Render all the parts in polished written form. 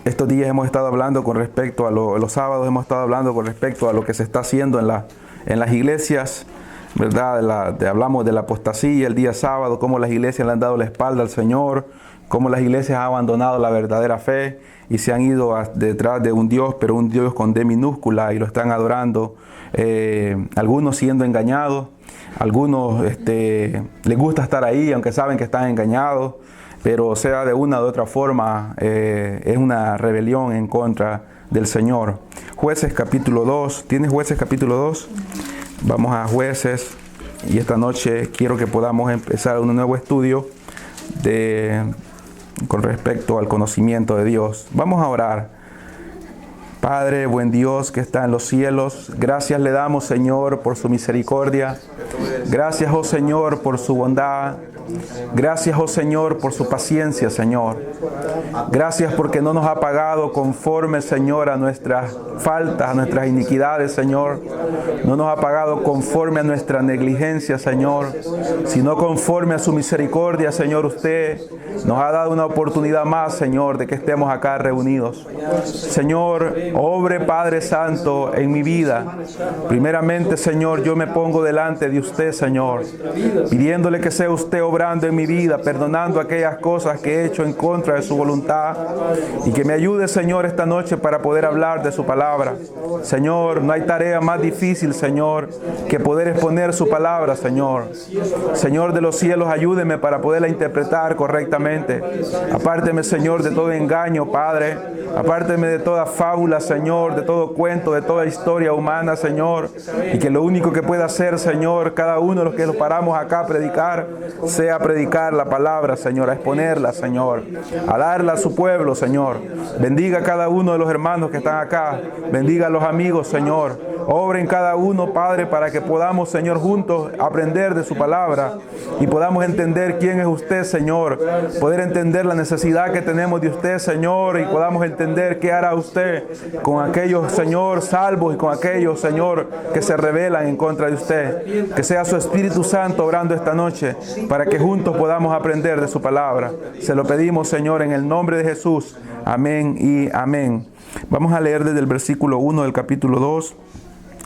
Estos días hemos estado hablando con respecto a los sábados, hemos estado hablando con respecto a lo que se está haciendo en las iglesias, ¿verdad? Hablamos de la apostasía el día sábado, cómo las iglesias le han dado la espalda al Señor, cómo las iglesias han abandonado la verdadera fe y se han ido detrás de un Dios, pero un Dios con D minúscula, y lo están adorando. Algunos siendo engañados, algunos les gusta estar ahí, aunque saben que están engañados, pero sea de una u otra forma, es una rebelión en contra del Señor. Jueces capítulo 2, ¿tienes Jueces capítulo 2? Vamos a Jueces, y esta noche quiero que podamos empezar un nuevo estudio con respecto al conocimiento de Dios. Vamos a orar. Padre, buen Dios que está en los cielos, gracias le damos, Señor, por su misericordia. Gracias, oh Señor, por su bondad. Gracias, oh Señor, por su paciencia, Señor. Gracias porque no nos ha pagado conforme, Señor, a nuestras faltas, a nuestras iniquidades, Señor. No nos ha pagado conforme a nuestra negligencia, Señor, sino conforme a su misericordia, Señor. Usted nos ha dado una oportunidad más, Señor, de que estemos acá reunidos. Señor, obre, Padre Santo, en mi vida. Primeramente, Señor, yo me pongo delante de usted, Señor, pidiéndole que sea usted obrando en mi vida, perdonando aquellas cosas que he hecho en contra de su voluntad, y que me ayude, Señor, esta noche para poder hablar de su palabra. Señor, no hay tarea más difícil, Señor, que poder exponer su palabra, Señor. Señor de los cielos, ayúdeme para poderla interpretar correctamente. Apárteme, Señor, de todo engaño, Padre. Apárteme de toda fábula, Señor, de todo cuento, de toda historia humana, Señor. Y que lo único que pueda hacer, Señor, cada uno de los que nos paramos acá a predicar, sea predicar la palabra, Señor, a exponerla, Señor, a darla a su pueblo, Señor. Bendiga a cada uno de los hermanos que están acá. Bendiga a los amigos, Señor. Obre en cada uno, Padre, para que podamos, Señor, juntos aprender de su palabra y podamos entender quién es usted, Señor. Poder entender la necesidad que tenemos de usted, Señor, y podamos entender qué hará usted con aquellos, Señor, salvos y con aquellos, Señor, que se rebelan en contra de usted. Que sea su Espíritu Santo obrando esta noche para que juntos podamos aprender de su palabra. Se lo pedimos, Señor, en el nombre de Jesús. Amén y amén. Vamos a leer desde el versículo 1 del capítulo 2.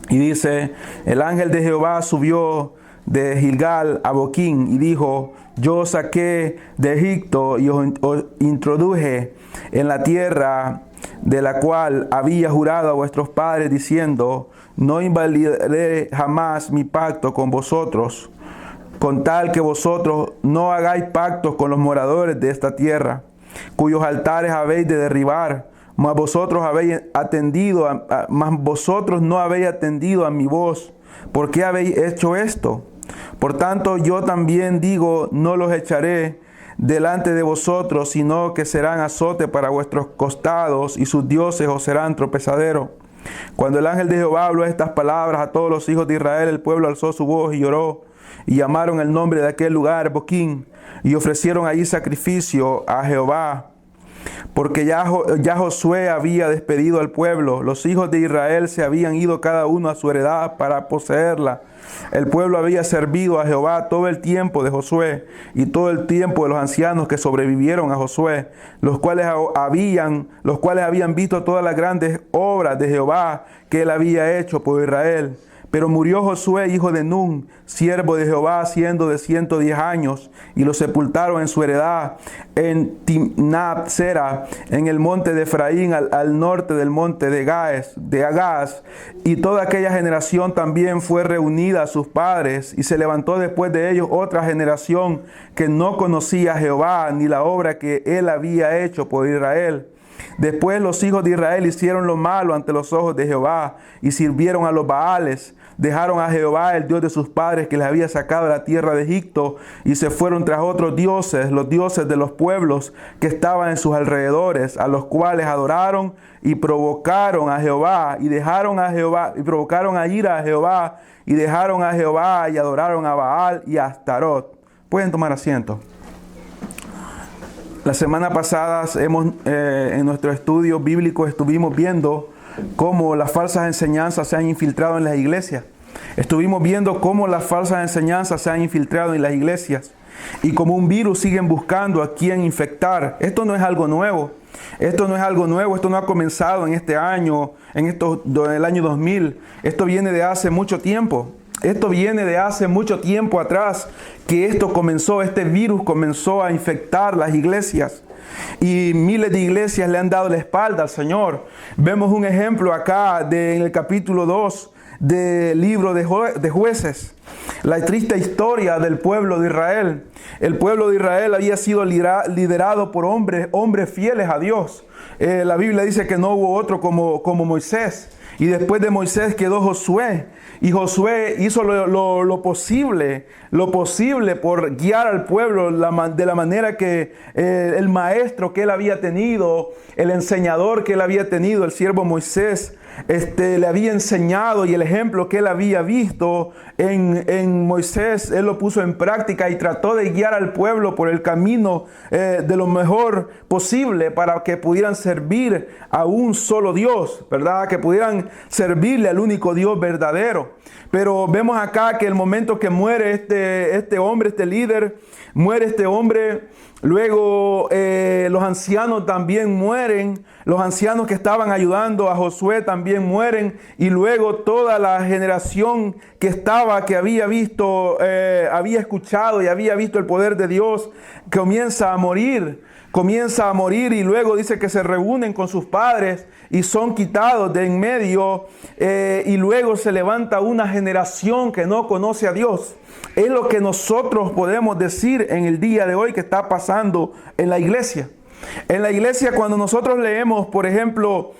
Y dice: el ángel de Jehová subió de Gilgal a Boquín y dijo: yo os saqué de Egipto y os introduje en la tierra de la cual había jurado a vuestros padres, diciendo: no invalidaré jamás mi pacto con vosotros, con tal que vosotros no hagáis pactos con los moradores de esta tierra, cuyos altares habéis de derribar. Mas vosotros no habéis atendido a mi voz. ¿Por qué habéis hecho esto? Por tanto, yo también digo: no los echaré delante de vosotros, sino que serán azote para vuestros costados, y sus dioses os serán tropezadero. Cuando el ángel de Jehová habló estas palabras a todos los hijos de Israel, el pueblo alzó su voz y lloró, y llamaron el nombre de aquel lugar Boquín, y ofrecieron allí sacrificio a Jehová. Porque ya Josué había despedido al pueblo. Los hijos de Israel se habían ido cada uno a su heredad para poseerla. El pueblo había servido a Jehová todo el tiempo de Josué y todo el tiempo de los ancianos que sobrevivieron a Josué, los cuales habían visto todas las grandes obras de Jehová que él había hecho por Israel. Pero murió Josué, hijo de Nun, siervo de Jehová, siendo de 110 años, y lo sepultaron en su heredad en Timnat-Sera, en el monte de Efraín, al norte del monte de Agaz. Y toda aquella generación también fue reunida a sus padres, y se levantó después de ellos otra generación que no conocía a Jehová, ni la obra que él había hecho por Israel. Después los hijos de Israel hicieron lo malo ante los ojos de Jehová y sirvieron a los Baales. Dejaron a Jehová, el Dios de sus padres, que les había sacado de la tierra de Egipto, y se fueron tras otros dioses, los dioses de los pueblos que estaban en sus alrededores, a los cuales adoraron y provocaron a Jehová, y provocaron a ira a Jehová, y dejaron a Jehová y adoraron a Baal y a Astarot. Pueden tomar asiento. La semana pasada en nuestro estudio bíblico estuvimos viendo cómo las falsas enseñanzas se han infiltrado en las iglesias. Estuvimos viendo cómo las falsas enseñanzas se han infiltrado en las iglesias y como un virus siguen buscando a quién infectar. Esto no es algo nuevo. Esto no es algo nuevo, esto no ha comenzado en este año, en el año 2000. Esto viene de hace mucho tiempo. Esto viene de hace mucho tiempo atrás, que este virus comenzó a infectar las iglesias. Y miles de iglesias le han dado la espalda al Señor. Vemos un ejemplo acá en el capítulo 2 del libro de Jueces. La triste historia del pueblo de Israel. El pueblo de Israel había sido liderado por hombres fieles a Dios. La Biblia dice que no hubo otro como Moisés. Y después de Moisés quedó Josué. Y Josué hizo lo posible por guiar al pueblo de la manera que el maestro que él había tenido, el enseñador que él había tenido, el siervo Moisés, le había enseñado, y el ejemplo que él había visto en Moisés, él lo puso en práctica y trató de guiar al pueblo por el camino de lo mejor posible para que pudieran servir a un solo Dios, ¿verdad? Que pudieran servirle al único Dios verdadero. Pero vemos acá que el momento que muere este hombre, este líder, muere este hombre. Luego los ancianos también mueren. Los ancianos que estaban ayudando a Josué también mueren. Y luego toda la generación que había visto, había escuchado y había visto el poder de Dios, comienza a morir. Y luego dice que se reúnen con sus padres y son quitados de en medio, y luego se levanta una generación que no conoce a Dios. Es lo que nosotros podemos decir en el día de hoy que está pasando en la iglesia. En la iglesia, cuando nosotros leemos, por ejemplo,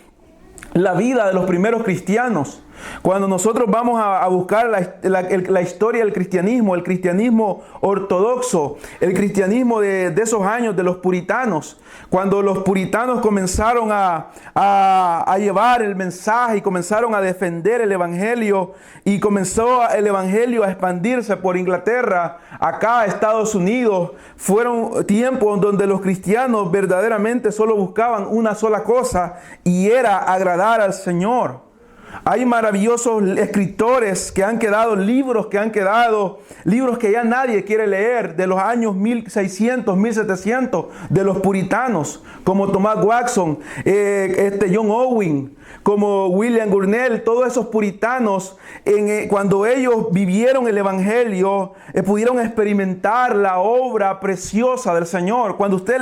la vida de los primeros cristianos, cuando nosotros vamos a buscar la historia del cristianismo, el cristianismo ortodoxo, el cristianismo de esos años de los puritanos, cuando los puritanos comenzaron a llevar el mensaje y comenzaron a defender el evangelio, y comenzó el evangelio a expandirse por Inglaterra, acá a Estados Unidos, fueron tiempos donde los cristianos verdaderamente solo buscaban una sola cosa, y era agradar al Señor. Hay maravillosos escritores que han quedado, libros que ya nadie quiere leer, de los años 1600, 1700, de los puritanos, como Thomas Watson, John Owen, como William Gurnall. Todos esos puritanos, cuando ellos vivieron el evangelio, pudieron experimentar la obra preciosa del Señor. Cuando usted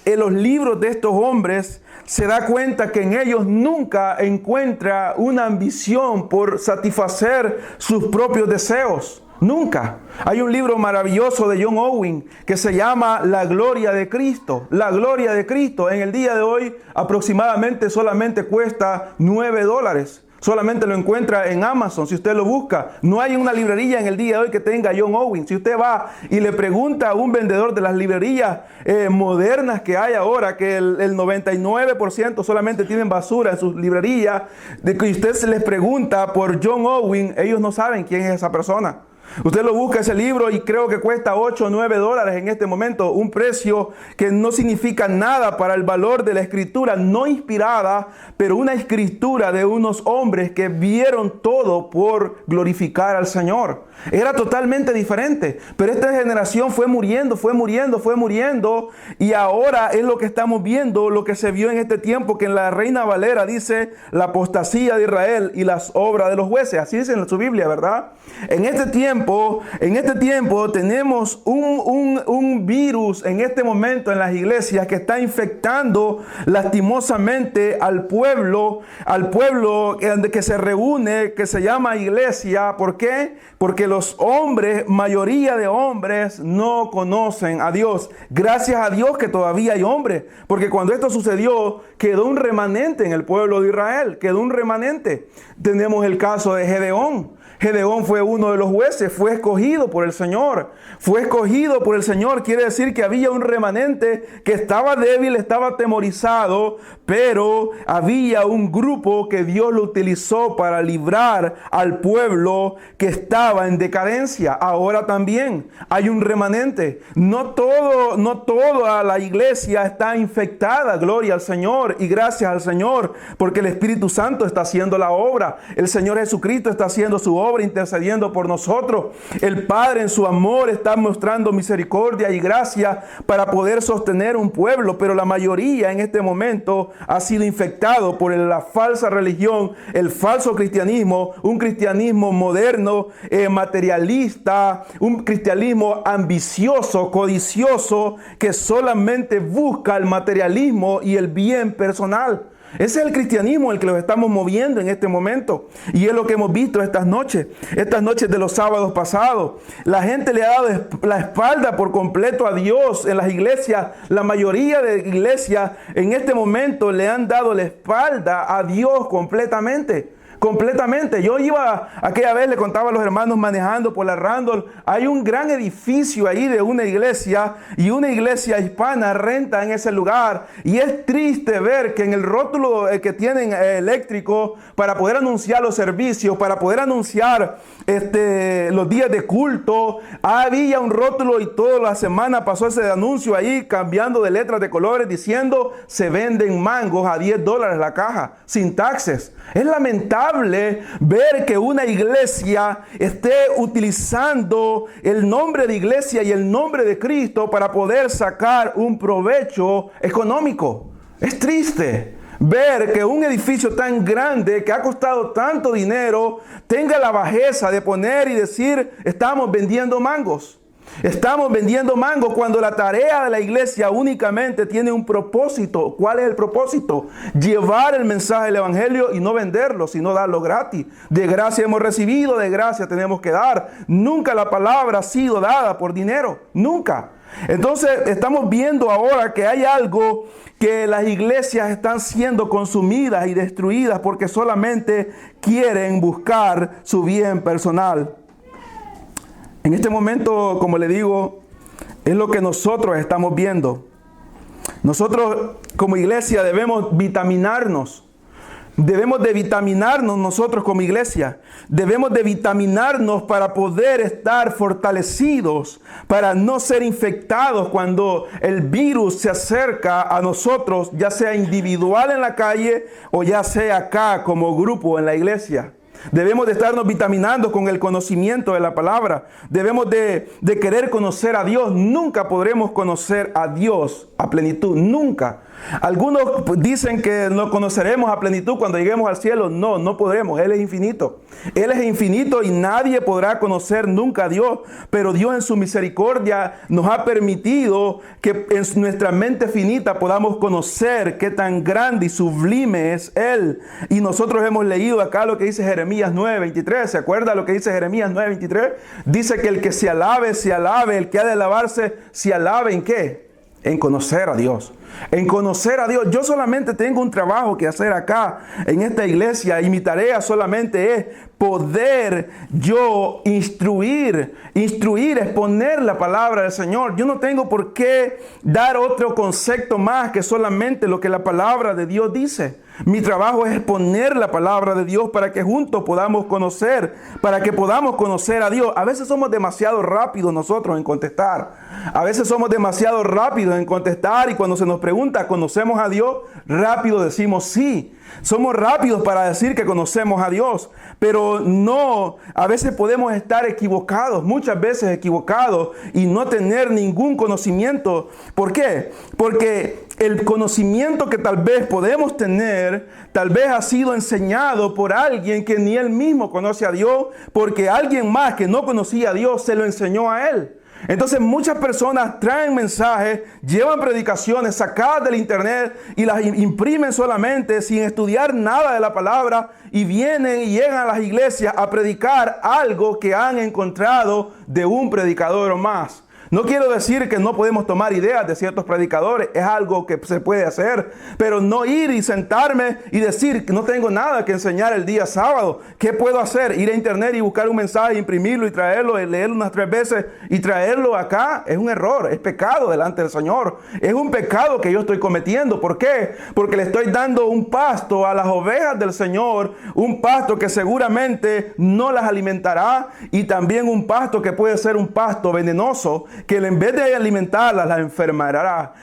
lee los libros de estos hombres, se da cuenta que en ellos nunca encuentra una ambición por satisfacer sus propios deseos. Nunca. Hay un libro maravilloso de John Owen que se llama La Gloria de Cristo. La Gloria de Cristo en el día de hoy aproximadamente solamente cuesta $9. Solamente lo encuentra en Amazon, si usted lo busca. No hay una librería en el día de hoy que tenga John Owen. Si usted va y le pregunta a un vendedor de las librerías modernas que hay ahora, que el 99% solamente tienen basura en sus librerías, de que usted se les pregunta por John Owen, ellos no saben quién es esa persona. Usted lo busca ese libro y creo que cuesta $8 o $9 en este momento, un precio que no significa nada para el valor de la escritura no inspirada, pero una escritura de unos hombres que vieron todo por glorificar al Señor. Era totalmente diferente, pero esta generación fue muriendo, y ahora es lo que estamos viendo, lo que se vio en este tiempo, que en la Reina Valera dice la apostasía de Israel y las obras de los jueces. Así dice en su Biblia, ¿verdad? En este tiempo tenemos un virus en este momento en las iglesias que está infectando lastimosamente al pueblo que se reúne, que se llama iglesia. ¿Por qué? Porque los hombres, mayoría de hombres, no conocen a Dios. Gracias a Dios que todavía hay hombres, porque cuando esto sucedió, quedó un remanente en el pueblo de Israel, quedó un remanente. Tenemos el caso de Gedeón. Gedeón fue uno de los jueces, fue escogido por el Señor. Quiere decir que había un remanente que estaba débil, estaba atemorizado, pero había un grupo que Dios lo utilizó para librar al pueblo que estaba en decadencia. Ahora también hay un remanente. No toda la iglesia está infectada, gloria al Señor y gracias al Señor, porque el Espíritu Santo está haciendo la obra. El Señor Jesucristo está haciendo su obra. obra intercediendo por nosotros. El Padre en su amor está mostrando misericordia y gracia para poder sostener un pueblo, pero la mayoría en este momento ha sido infectado por la falsa religión, el falso cristianismo, un cristianismo moderno, materialista, un cristianismo ambicioso, codicioso, que solamente busca el materialismo y el bien personal. Ese es el cristianismo el que los estamos moviendo en este momento. Y es lo que hemos visto estas noches de los sábados pasados. La gente le ha dado la espalda por completo a Dios en las iglesias. La mayoría de iglesias en este momento le han dado la espalda a Dios completamente. Yo iba, aquella vez le contaba a los hermanos manejando por la Randall, hay un gran edificio ahí de una iglesia y una iglesia hispana renta en ese lugar, y es triste ver que en el rótulo que tienen eléctrico para poder anunciar los servicios, para poder anunciar los días de culto, había un rótulo y toda la semana pasó ese anuncio ahí cambiando de letras de colores diciendo se venden mangos a $10 la caja sin taxes. Es lamentable ver que una iglesia esté utilizando el nombre de iglesia y el nombre de Cristo para poder sacar un provecho económico. Es triste ver que un edificio tan grande que ha costado tanto dinero tenga la bajeza de poner y decir estamos vendiendo mangos. Estamos vendiendo mangos cuando la tarea de la iglesia únicamente tiene un propósito. ¿Cuál es el propósito? Llevar el mensaje del evangelio y no venderlo, sino darlo gratis. De gracia hemos recibido, de gracia tenemos que dar. Nunca la palabra ha sido dada por dinero. Nunca. Entonces estamos viendo ahora que hay algo que las iglesias están siendo consumidas y destruidas porque solamente quieren buscar su bien personal. En este momento, como le digo, es lo que nosotros estamos viendo. Nosotros como iglesia debemos vitaminarnos. Debemos de vitaminarnos nosotros como iglesia. Debemos de vitaminarnos para poder estar fortalecidos, para no ser infectados cuando el virus se acerca a nosotros, ya sea individual en la calle o ya sea acá como grupo en la iglesia. Debemos de estarnos vitaminando con el conocimiento de la palabra. Debemos de querer conocer a Dios. Nunca podremos conocer a Dios a plenitud. Nunca. Algunos dicen que nos conoceremos a plenitud cuando lleguemos al cielo. No, no podremos. Él es infinito. Él es infinito y nadie podrá conocer nunca a Dios. Pero Dios en su misericordia nos ha permitido que en nuestra mente finita podamos conocer qué tan grande y sublime es Él. Y nosotros hemos leído acá lo que dice Jeremías 9:23. ¿Se acuerda lo que dice Jeremías 9:23? Dice que el que se alabe, el que ha de alabarse, se alabe ¿en qué? En conocer a Dios. En conocer a Dios. Yo solamente tengo un trabajo que hacer acá en esta iglesia y mi tarea solamente es poder yo instruir, exponer la palabra del Señor. Yo no tengo por qué dar otro concepto más que solamente lo que la palabra de Dios dice. Mi trabajo es exponer la palabra de Dios para que juntos podamos conocer, para que podamos conocer a Dios. A veces somos demasiado rápidos nosotros en contestar. A veces somos demasiado rápidos en contestar y cuando se nos pregunta, ¿conocemos a Dios? Rápido decimos sí. Somos rápidos para decir que conocemos a Dios, pero no, a veces podemos estar equivocados, muchas veces equivocados y no tener ningún conocimiento. ¿Por qué? Porque el conocimiento que tal vez podemos tener, tal vez ha sido enseñado por alguien que ni él mismo conoce a Dios, porque alguien más que no conocía a Dios se lo enseñó a él. Entonces muchas personas traen mensajes, llevan predicaciones sacadas del internet y las imprimen solamente sin estudiar nada de la palabra y vienen y llegan a las iglesias a predicar algo que han encontrado de un predicador o más. No quiero decir que no podemos tomar ideas de ciertos predicadores, es algo que se puede hacer, pero no ir y sentarme y decir que no tengo nada que enseñar el día sábado. ¿Qué puedo hacer? Ir a internet y buscar un mensaje, imprimirlo y traerlo, leerlo unas 3 veces y traerlo acá. Es un error, es pecado delante del Señor. Es un pecado que yo estoy cometiendo. ¿Por qué? Porque le estoy dando un pasto a las ovejas del Señor, un pasto que seguramente no las alimentará y también un pasto que puede ser un pasto venenoso que en vez de alimentarlas, las enfermará.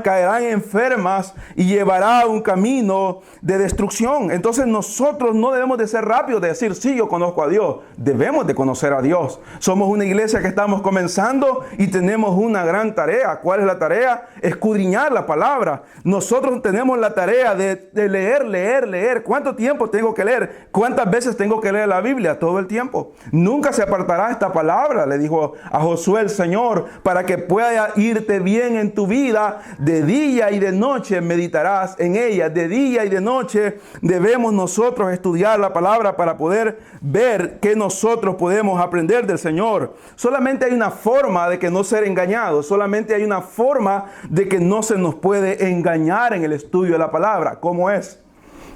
Caerán enfermas y llevará un camino de destrucción. Entonces nosotros no debemos de ser rápidos de decir, sí, yo conozco a Dios. Debemos de conocer a Dios. Somos una iglesia que estamos comenzando y tenemos una gran tarea. ¿Cuál es la tarea? Escudriñar la palabra. Nosotros tenemos la tarea de leer. ¿Cuánto tiempo tengo que leer? ¿Cuántas veces tengo que leer la Biblia? Todo el tiempo. Nunca se apartará esta palabra, le dijo a Josué el Señor, para que pueda irte bien en tu vida. De día y de noche meditarás en ella. De día y de noche debemos nosotros estudiar la palabra para poder ver que nosotros podemos aprender del Señor. Solamente hay una forma de que no ser engañados. Solamente hay una forma de que no se nos puede engañar en el estudio de la palabra. ¿Cómo es?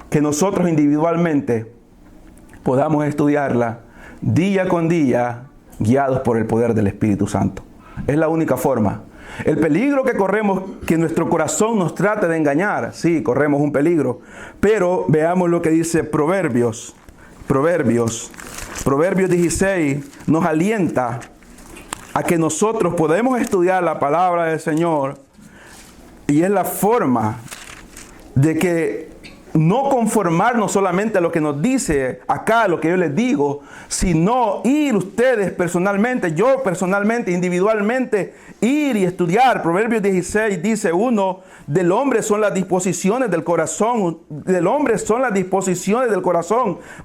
Que nosotros individualmente podamos estudiarla día con día, guiados por el poder del Espíritu Santo. Es la única forma. El peligro que corremos, que nuestro corazón nos trate de engañar. Sí, corremos un peligro. Pero veamos lo que dice Proverbios. Proverbios 16 nos alienta a que nosotros podemos estudiar la palabra del Señor. Y es la forma de que no conformarnos solamente a lo que nos dice acá, lo que yo les digo, sino ir ustedes personalmente, yo personalmente, individualmente, ir y estudiar. Proverbios 16 dice, del hombre son las disposiciones del corazón,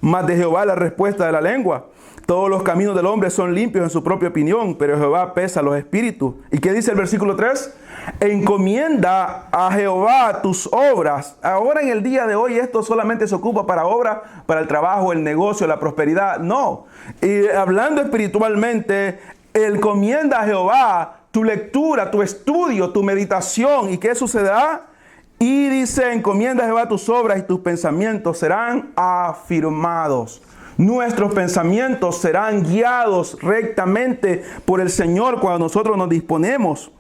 mas de Jehová la respuesta de la lengua. Todos los caminos del hombre son limpios en su propia opinión, pero Jehová pesa los espíritus. ¿Y qué dice el versículo 3? Encomienda a Jehová tus obras. Ahora en el día de hoy esto solamente se ocupa para obras, para el trabajo, el negocio, la prosperidad. No. Y hablando espiritualmente, encomienda a Jehová tu lectura, tu estudio, tu meditación. ¿Y qué sucederá? Y dice, encomienda a Jehová tus obras y tus pensamientos serán afirmados. Nuestros pensamientos serán guiados rectamente por el Señor cuando nosotros nos disponemos.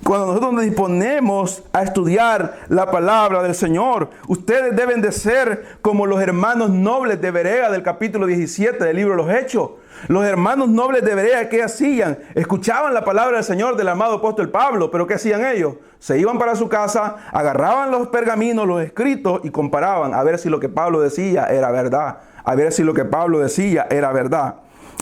Cuando nosotros nos disponemos a estudiar la palabra del Señor, ustedes deben de ser como los hermanos nobles de Berea del capítulo 17 del libro de los Hechos. Los hermanos nobles de Berea, ¿qué hacían? Escuchaban la palabra del Señor del amado apóstol Pablo, pero ¿qué hacían ellos? Se iban para su casa, agarraban los pergaminos, los escritos y comparaban a ver si lo que Pablo decía era verdad.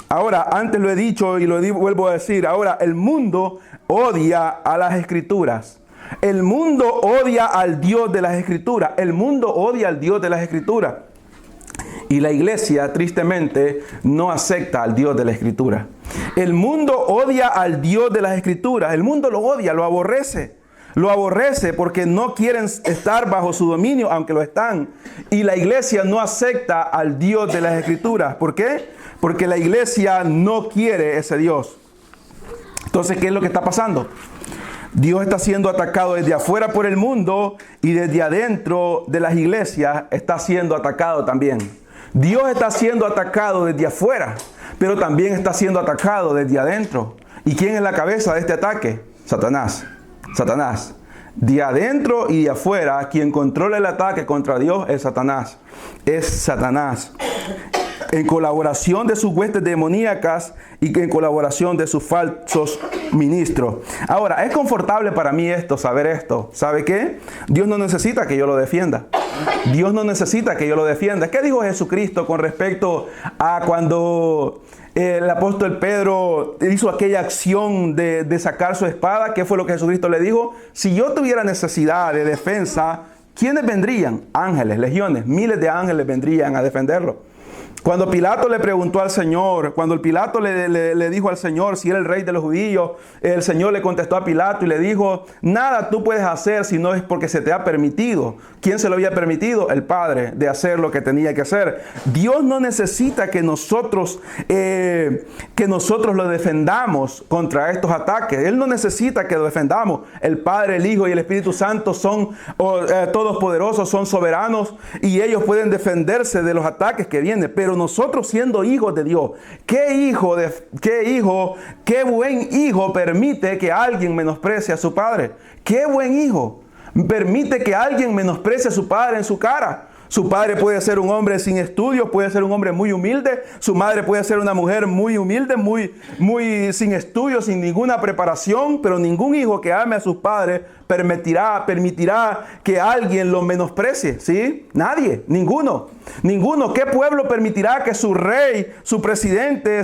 Ahora, antes lo he dicho y vuelvo a decir, ahora el mundo odia a las Escrituras. El mundo odia al Dios de las Escrituras. Y la iglesia, tristemente, no acepta al Dios de la Escritura. El mundo odia al Dios de las Escrituras. El mundo lo odia, lo aborrece. Lo aborrece porque no quieren estar bajo su dominio, aunque lo están. Y la iglesia no acepta al Dios de las Escrituras. ¿Por qué? Porque la iglesia no quiere ese Dios. Entonces, ¿qué es lo que está pasando? Dios está siendo atacado desde afuera por el mundo y desde adentro de las iglesias está siendo atacado también. Dios está siendo atacado desde afuera, pero también está siendo atacado desde adentro. ¿Y quién es la cabeza de este ataque? Satanás. De adentro y de afuera, quien controla el ataque contra Dios es Satanás. En colaboración de sus huestes demoníacas y en colaboración de sus falsos ministros. Ahora, es confortable para mí saber esto. ¿Sabe qué? Dios no necesita que yo lo defienda. ¿Qué dijo Jesucristo con respecto a cuando el apóstol Pedro hizo aquella acción de sacar su espada? ¿Qué fue lo que Jesucristo le dijo? Si yo tuviera necesidad de defensa, ¿quiénes vendrían? Ángeles, legiones, miles de ángeles vendrían a defenderlo. Cuando Pilato le preguntó al Señor, cuando Pilato le dijo al Señor si era el rey de los judíos, el Señor le contestó a Pilato y le dijo, nada tú puedes hacer si no es porque se te ha permitido. ¿Quién se lo había permitido? El Padre, de hacer lo que tenía que hacer. Dios no necesita que nosotros lo defendamos contra estos ataques. Él no necesita que lo defendamos. El Padre, el Hijo y el Espíritu Santo son todos poderosos, son soberanos y ellos pueden defenderse de los ataques que vienen. Pero nosotros siendo hijos de Dios, ¿qué buen hijo permite que alguien menosprecie a su padre? ¿Qué buen hijo permite que alguien menosprecie a su padre en su cara? Su padre puede ser un hombre sin estudios, puede ser un hombre muy humilde. Su madre puede ser una mujer muy humilde, muy sin estudios, sin ninguna preparación. Pero ningún hijo que ame a sus padres permitirá que alguien lo menosprecie. ¿Sí? Nadie, ninguno. ¿Qué pueblo permitirá que su rey, su presidente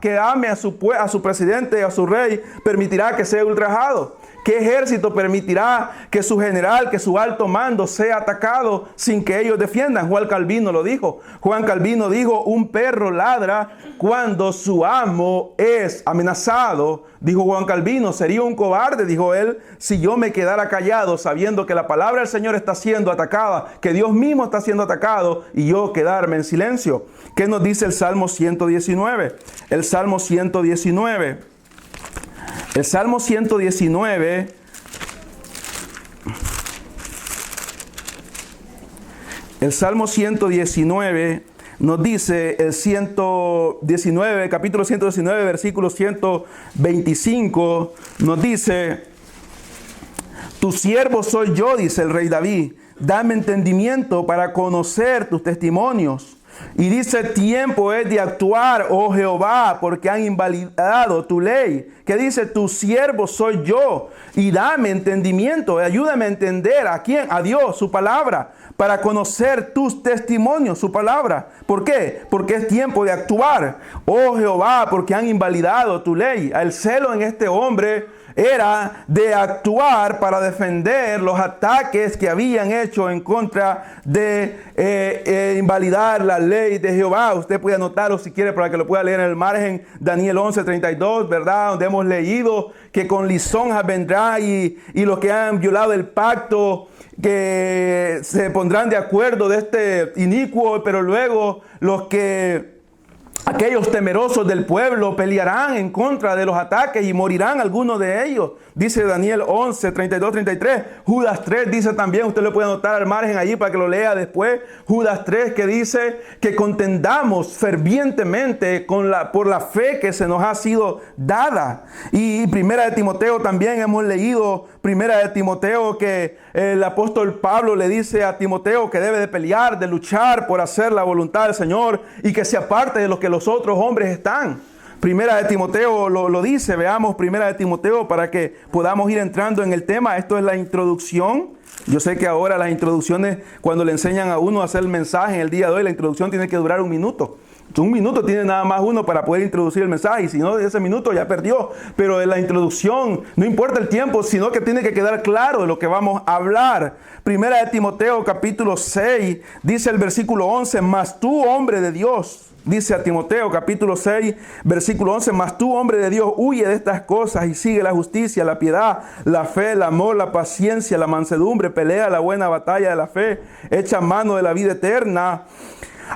que ame a su presidente y a su rey, permitirá que sea ultrajado? ¿Qué ejército permitirá que su general, que su alto mando sea atacado sin que ellos defiendan? Juan Calvino lo dijo. Juan Calvino dijo, un perro ladra cuando su amo es amenazado. Dijo Juan Calvino, sería un cobarde, dijo él, si yo me quedara callado sabiendo que la palabra del Señor está siendo atacada, que Dios mismo está siendo atacado y yo quedarme en silencio. ¿Qué nos dice el Salmo 119? El Salmo 119. El Salmo 119, nos dice, el 119, capítulo 119, versículo 125, nos dice, tu siervo soy yo, dice el rey David, dame entendimiento para conocer tus testimonios. Y dice, tiempo es de actuar, oh Jehová, porque han invalidado tu ley. Que dice, tu siervo soy yo, y dame entendimiento, ayúdame a entender a quién, a Dios, su palabra, para conocer tus testimonios, su palabra. ¿Por qué? Porque es tiempo de actuar, oh Jehová, porque han invalidado tu ley. El celo en este hombre era de actuar para defender los ataques que habían hecho en contra de invalidar la ley de Jehová. Usted puede anotarlo si quiere para que lo pueda leer en el margen. Daniel 11:32, ¿verdad? Donde hemos leído que con lisonjas vendrá y los que han violado el pacto que se pondrán de acuerdo de este inicuo, pero luego aquellos temerosos del pueblo pelearán en contra de los ataques y morirán algunos de ellos. Dice Daniel 11, 32, 33. Judas 3 dice también, usted lo puede anotar al margen allí para que lo lea después. Judas 3 que dice que contendamos fervientemente por la fe que se nos ha sido dada. Y Primera de Timoteo también hemos leído, Primera de Timoteo, que el apóstol Pablo le dice a Timoteo que debe de pelear, de luchar por hacer la voluntad del Señor y que se aparte de lo que los otros hombres están. Primera de Timoteo lo dice. Veamos Primera de Timoteo para que podamos ir entrando en el tema. Esto es la introducción. Yo sé que ahora las introducciones, cuando le enseñan a uno a hacer el mensaje en el día de hoy, la introducción tiene que durar 1 minuto. Un minuto tiene nada más uno para poder introducir el mensaje, y si no, ese minuto ya perdió. Pero en la introducción no importa el tiempo, sino que tiene que quedar claro de lo que vamos a hablar. Primera de Timoteo capítulo 6, dice el versículo 11, mas tú, hombre de Dios, dice a Timoteo capítulo 6, versículo 11, mas tú, hombre de Dios, huye de estas cosas y sigue la justicia, la piedad, la fe, el amor, la paciencia, la mansedumbre, pelea la buena batalla de la fe, echa mano de la vida eterna,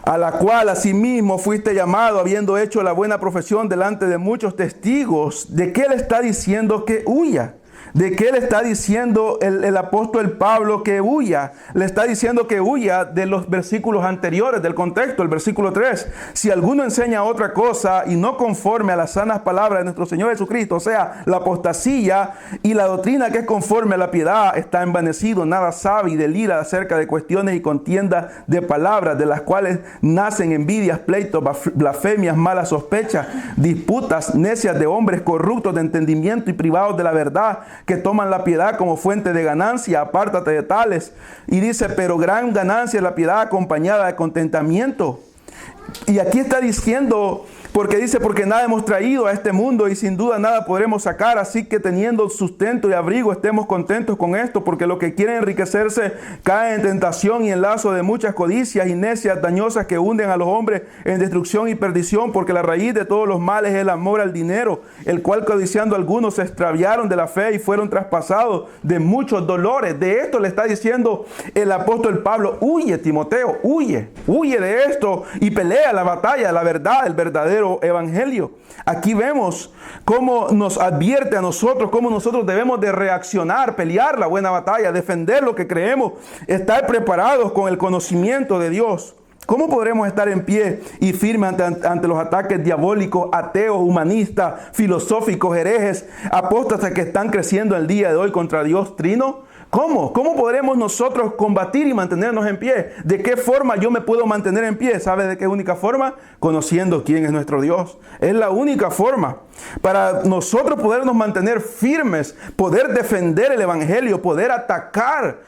a la cual asimismo fuiste llamado, habiendo hecho la buena profesión delante de muchos testigos. ¿De qué le está diciendo que huya? ¿De qué le está diciendo el apóstol Pablo que huya? Le está diciendo que huya de los versículos anteriores, del contexto, el versículo 3. Si alguno enseña otra cosa y no conforme a las sanas palabras de nuestro Señor Jesucristo, o sea, la apostasía y la doctrina que es conforme a la piedad, está envanecido, nada sabe y delira acerca de cuestiones y contiendas de palabras, de las cuales nacen envidias, pleitos, blasfemias, malas sospechas, disputas necias de hombres corruptos de entendimiento y privados de la verdad, que toman la piedad como fuente de ganancia. Apártate de tales. Y dice, pero gran ganancia es la piedad acompañada de contentamiento. Y aquí está diciendo, porque dice, porque nada hemos traído a este mundo y sin duda nada podremos sacar, así que teniendo sustento y abrigo estemos contentos con esto, porque los que quieren enriquecerse caen en tentación y en lazo de muchas codicias y necias dañosas que hunden a los hombres en destrucción y perdición, porque la raíz de todos los males es el amor al dinero, el cual codiciando algunos se extraviaron de la fe y fueron traspasados de muchos dolores. De esto le está diciendo el apóstol Pablo, huye Timoteo, huye de esto y pelea la batalla, la verdad, el verdadero evangelio. Aquí vemos cómo nos advierte a nosotros, cómo nosotros debemos de reaccionar, pelear la buena batalla, defender lo que creemos, estar preparados con el conocimiento de Dios. ¿Cómo podremos estar en pie y firme ante los ataques diabólicos, ateos, humanistas, filosóficos, herejes, apóstatas que están creciendo el día de hoy contra Dios Trino? ¿Cómo? ¿Cómo podremos nosotros combatir y mantenernos en pie? ¿De qué forma yo me puedo mantener en pie? ¿Sabe de qué única forma? Conociendo quién es nuestro Dios. Es la única forma para nosotros podernos mantener firmes, poder defender el evangelio, poder atacar,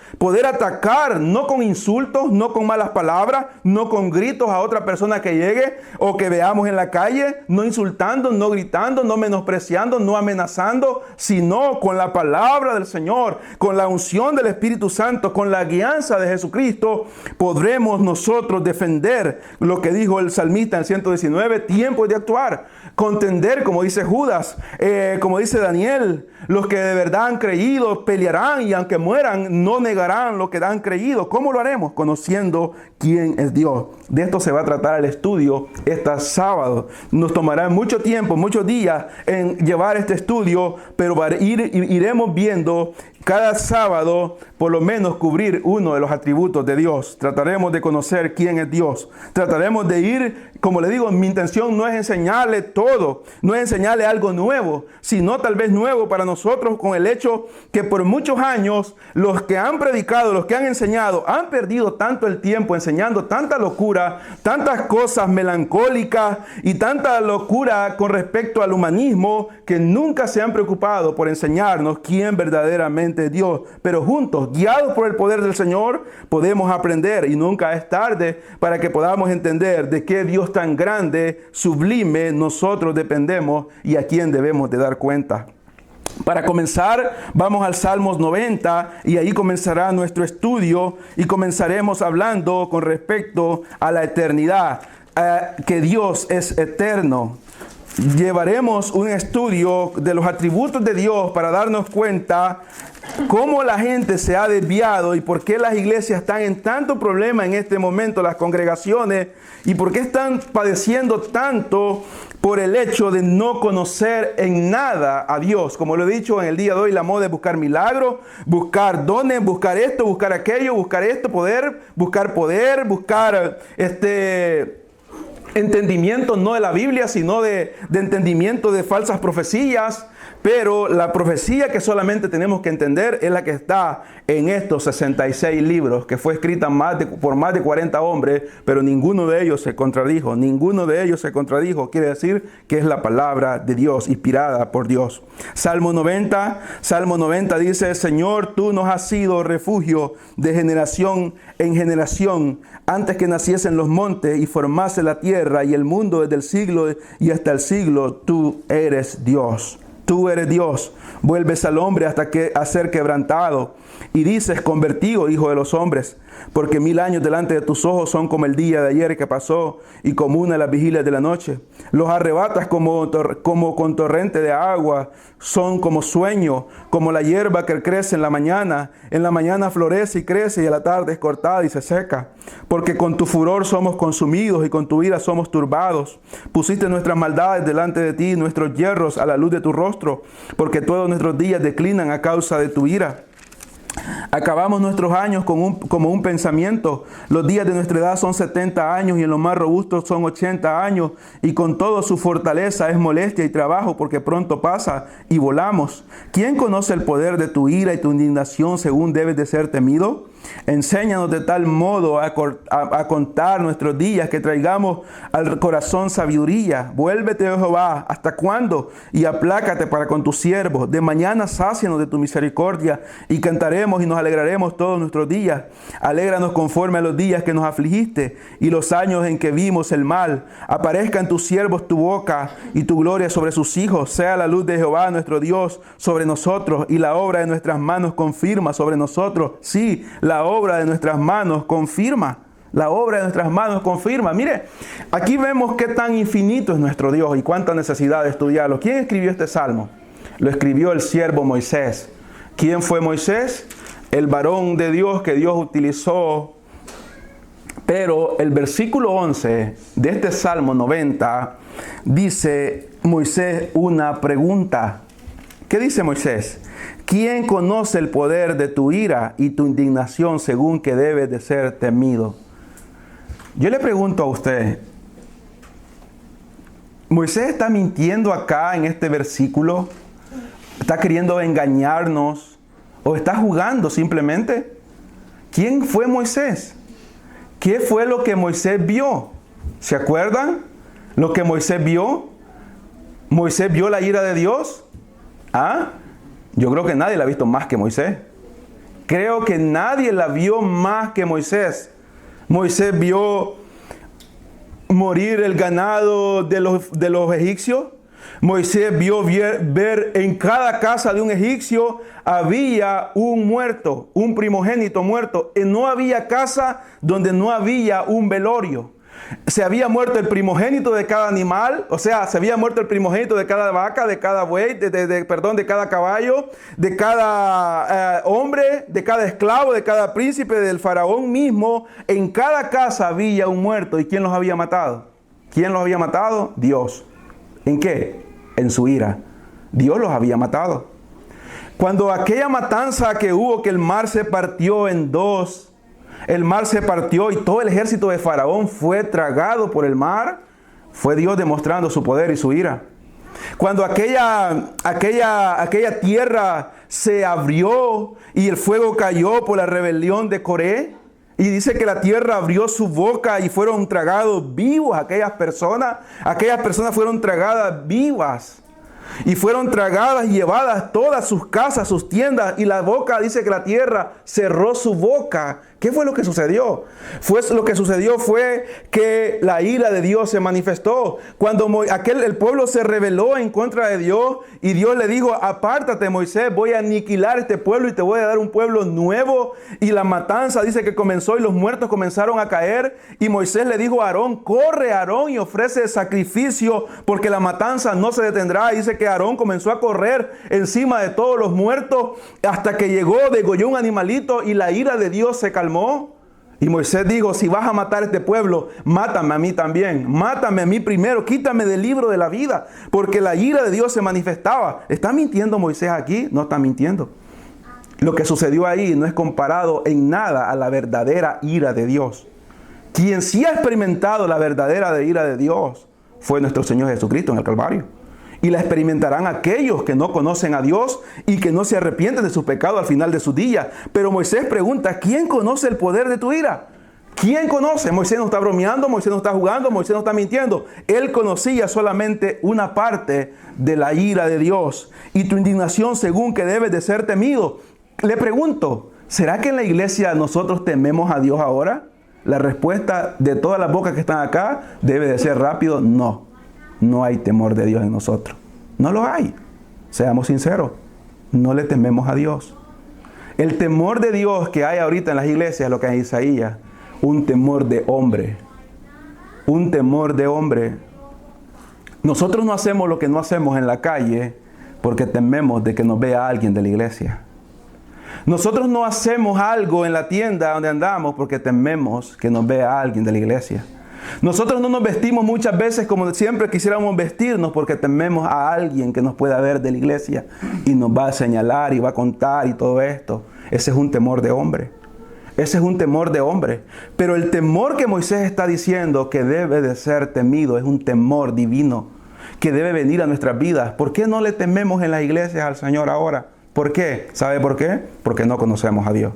no con insultos, no con malas palabras, no con gritos a otra persona que llegue o que veamos en la calle, no insultando, no gritando, no menospreciando, no amenazando, sino con la palabra del Señor, con la unción del Espíritu Santo, con la guianza de Jesucristo, podremos nosotros defender lo que dijo el salmista en 119, tiempo de actuar, contender, como dice Judas, como dice Daniel, los que de verdad han creído pelearán y aunque mueran no negarán lo que han creído. ¿Cómo lo haremos? Conociendo quién es Dios. De esto se va a tratar el estudio este sábado. Nos tomará mucho tiempo, muchos días en llevar este estudio, pero iremos viendo cada sábado por lo menos cubrir uno de los atributos de Dios. Trataremos de conocer quién es Dios. Trataremos de ir, como le digo, mi intención no es enseñarle todo, no es enseñarle algo nuevo, sino tal vez nuevo para nosotros con el hecho que por muchos años los que han predicado, los que han enseñado, han perdido tanto el tiempo enseñando tanta locura, tantas cosas melancólicas y tanta locura con respecto al humanismo que nunca se han preocupado por enseñarnos quién verdaderamente es Dios. Pero juntos, guiados por el poder del Señor, podemos aprender y nunca es tarde para que podamos entender de qué Dios tan grande, sublime, nosotros dependemos y a quién debemos de dar cuenta. Para comenzar, vamos al Salmos 90 y ahí comenzará nuestro estudio y comenzaremos hablando con respecto a la eternidad, que Dios es eterno. Llevaremos un estudio de los atributos de Dios para darnos cuenta cómo la gente se ha desviado y por qué las iglesias están en tanto problema en este momento, las congregaciones, y por qué están padeciendo tanto por el hecho de no conocer en nada a Dios. Como lo he dicho en el día de hoy, la moda es buscar milagros, buscar dones, buscar esto, buscar aquello, buscar esto, buscar entendimiento no de la Biblia, sino de entendimiento de falsas profecías. Pero la profecía que solamente tenemos que entender es la que está en estos 66 libros, que fue escrita por más de 40 hombres, pero ninguno de ellos se contradijo. Quiere decir que es la palabra de Dios, inspirada por Dios. Salmo 90 dice: Señor, tú nos has sido refugio de generación en generación, antes que naciesen los montes y formase la tierra y el mundo desde el siglo y hasta el siglo. Tú eres Dios. Tú eres Dios, vuelves al hombre a ser quebrantado y dices: convertido, hijo de los hombres, porque 1000 años delante de tus ojos son como el día de ayer que pasó y como una de las vigilias de la noche. Los arrebatas como con torrente de agua, son como sueño, como la hierba que crece en la mañana florece y crece y a la tarde es cortada y se seca. Porque con tu furor somos consumidos y con tu ira somos turbados. Pusiste nuestras maldades delante de ti, nuestros yerros a la luz de tu rostro, porque todos nuestros días declinan a causa de tu ira. Acabamos nuestros años como un pensamiento. Los días de nuestra edad son 70 años y en los más robustos son 80 años. Y con todo su fortaleza es molestia y trabajo, porque pronto pasa y volamos. ¿Quién conoce el poder de tu ira y tu indignación según debes de ser temido? Enséñanos de tal modo a contar nuestros días que traigamos al corazón sabiduría. Vuélvete, oh Jehová, ¿hasta cuándo? Y aplácate para con tus siervos. De mañana sácianos de tu misericordia y cantaremos y nos alegraremos todos nuestros días. Alégranos conforme a los días que nos afligiste y los años en que vimos el mal. Aparezca en tus siervos tu boca y tu gloria sobre sus hijos. Sea la luz de Jehová nuestro Dios sobre nosotros y la obra de nuestras manos confirma sobre nosotros. Sí, la obra de nuestras manos confirma. La obra de nuestras manos confirma. Mire, aquí vemos qué tan infinito es nuestro Dios y cuánta necesidad de estudiarlo. ¿Quién escribió este salmo? Lo escribió el siervo Moisés. ¿Quién fue Moisés? El varón de Dios que Dios utilizó. Pero el versículo 11 de este Salmo 90 dice Moisés una pregunta. ¿Qué dice Moisés? ¿Quién conoce el poder de tu ira y tu indignación según que debes de ser temido? Yo le pregunto a usted, ¿Moisés está mintiendo acá en este versículo? ¿Está queriendo engañarnos? ¿O estás jugando simplemente? ¿Quién fue Moisés? ¿Qué fue lo que Moisés vio? ¿Se acuerdan lo que Moisés vio? ¿Moisés vio la ira de Dios? ¿Ah? Yo creo que nadie la ha visto más que Moisés. Creo que nadie la vio más que Moisés. Moisés vio morir el ganado de los egipcios. Moisés vio ver en cada casa de un egipcio había un muerto, un primogénito muerto. Y no había casa donde no había un velorio. Se había muerto el primogénito de cada animal, o sea, se había muerto el primogénito de cada vaca, de cada buey, de cada caballo, de cada hombre, de cada esclavo, de cada príncipe, del faraón mismo. En cada casa había un muerto. ¿Y quién los había matado? ¿Quién los había matado? Dios. ¿En qué? En su ira. Dios los había matado. Cuando aquella matanza que hubo, que el mar se partió en dos, el mar se partió y todo el ejército de Faraón fue tragado por el mar, fue Dios demostrando su poder y su ira. Cuando aquella tierra se abrió y el fuego cayó por la rebelión de Coré, y dice que la tierra abrió su boca y fueron tragados vivos aquellas personas fueron tragadas vivas. Y fueron tragadas y llevadas todas sus casas, sus tiendas. Y la boca, dice que la tierra cerró su boca. ¿Qué fue lo que sucedió? Lo que sucedió fue que la ira de Dios se manifestó. Cuando el pueblo se rebeló en contra de Dios. Y Dios le dijo: apártate, Moisés, voy a aniquilar este pueblo y te voy a dar un pueblo nuevo. Y la matanza dice que comenzó y los muertos comenzaron a caer. Y Moisés le dijo a Aarón: corre, Aarón, y ofrece sacrificio, porque la matanza no se detendrá. Y dice que Aarón comenzó a correr encima de todos los muertos hasta que llegó, degolló un animalito y la ira de Dios se calmó. Y Moisés dijo: si vas a matar a este pueblo, mátame a mí también, mátame a mí primero, quítame del libro de la vida, porque la ira de Dios se manifestaba. ¿Está mintiendo Moisés aquí? No está mintiendo. Lo que sucedió ahí no es comparado en nada a la verdadera ira de Dios. Quien sí ha experimentado la verdadera ira de Dios fue nuestro Señor Jesucristo en el Calvario. Y la experimentarán aquellos que no conocen a Dios y que no se arrepienten de sus pecados al final de sus días. Pero Moisés pregunta: ¿quién conoce el poder de tu ira? ¿Quién conoce? Moisés no está bromeando, Moisés no está jugando, Moisés no está mintiendo. Él conocía solamente una parte de la ira de Dios y tu indignación según que debes de ser temido. Le pregunto: ¿será que en la iglesia nosotros tememos a Dios ahora? La respuesta de todas las bocas que están acá debe de ser rápido: no. No hay temor de Dios en nosotros. No lo hay. Seamos sinceros. No le tememos a Dios. El temor de Dios que hay ahorita en las iglesias es lo que hay en Isaías. Un temor de hombre. Un temor de hombre. Nosotros no hacemos lo que no hacemos en la calle porque tememos de que nos vea alguien de la iglesia. Nosotros no hacemos algo en la tienda donde andamos porque tememos que nos vea alguien de la iglesia. Nosotros no nos vestimos muchas veces como siempre quisiéramos vestirnos porque tememos a alguien que nos pueda ver de la iglesia y nos va a señalar y va a contar y todo esto. Ese es un temor de hombre. Ese es un temor de hombre. Pero el temor que Moisés está diciendo que debe de ser temido es un temor divino que debe venir a nuestras vidas. ¿Por qué no le tememos en las iglesias al Señor ahora? ¿Por qué? ¿Sabe por qué? Porque no conocemos a Dios.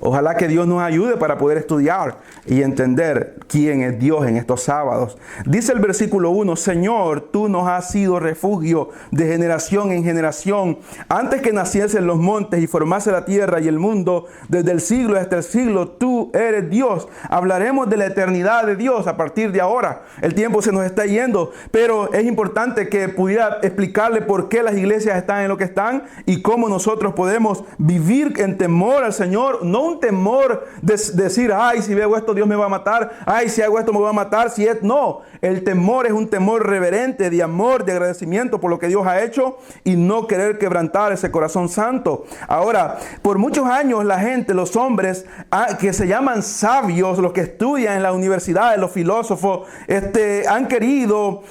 Ojalá que Dios nos ayude para poder estudiar y entender quién es Dios en estos sábados. Dice el versículo 1, Señor, tú nos has sido refugio de generación en generación. Antes que naciesen los montes y formase la tierra y el mundo, desde el siglo hasta el siglo, tú eres Dios. Hablaremos de la eternidad de Dios a partir de ahora. El tiempo se nos está yendo, pero es importante que pudiera explicarle por qué las iglesias están en lo que están y cómo nosotros podemos vivir en temor al Señor, no un temor de decir: ay, si veo esto Dios me va a matar, ay, si hago esto me va a matar, no, el temor es un temor reverente, de amor, de agradecimiento por lo que Dios ha hecho y no querer quebrantar ese corazón santo. Ahora, por muchos años la gente, los hombres que se llaman sabios, los que estudian en la universidad, los filósofos, han querido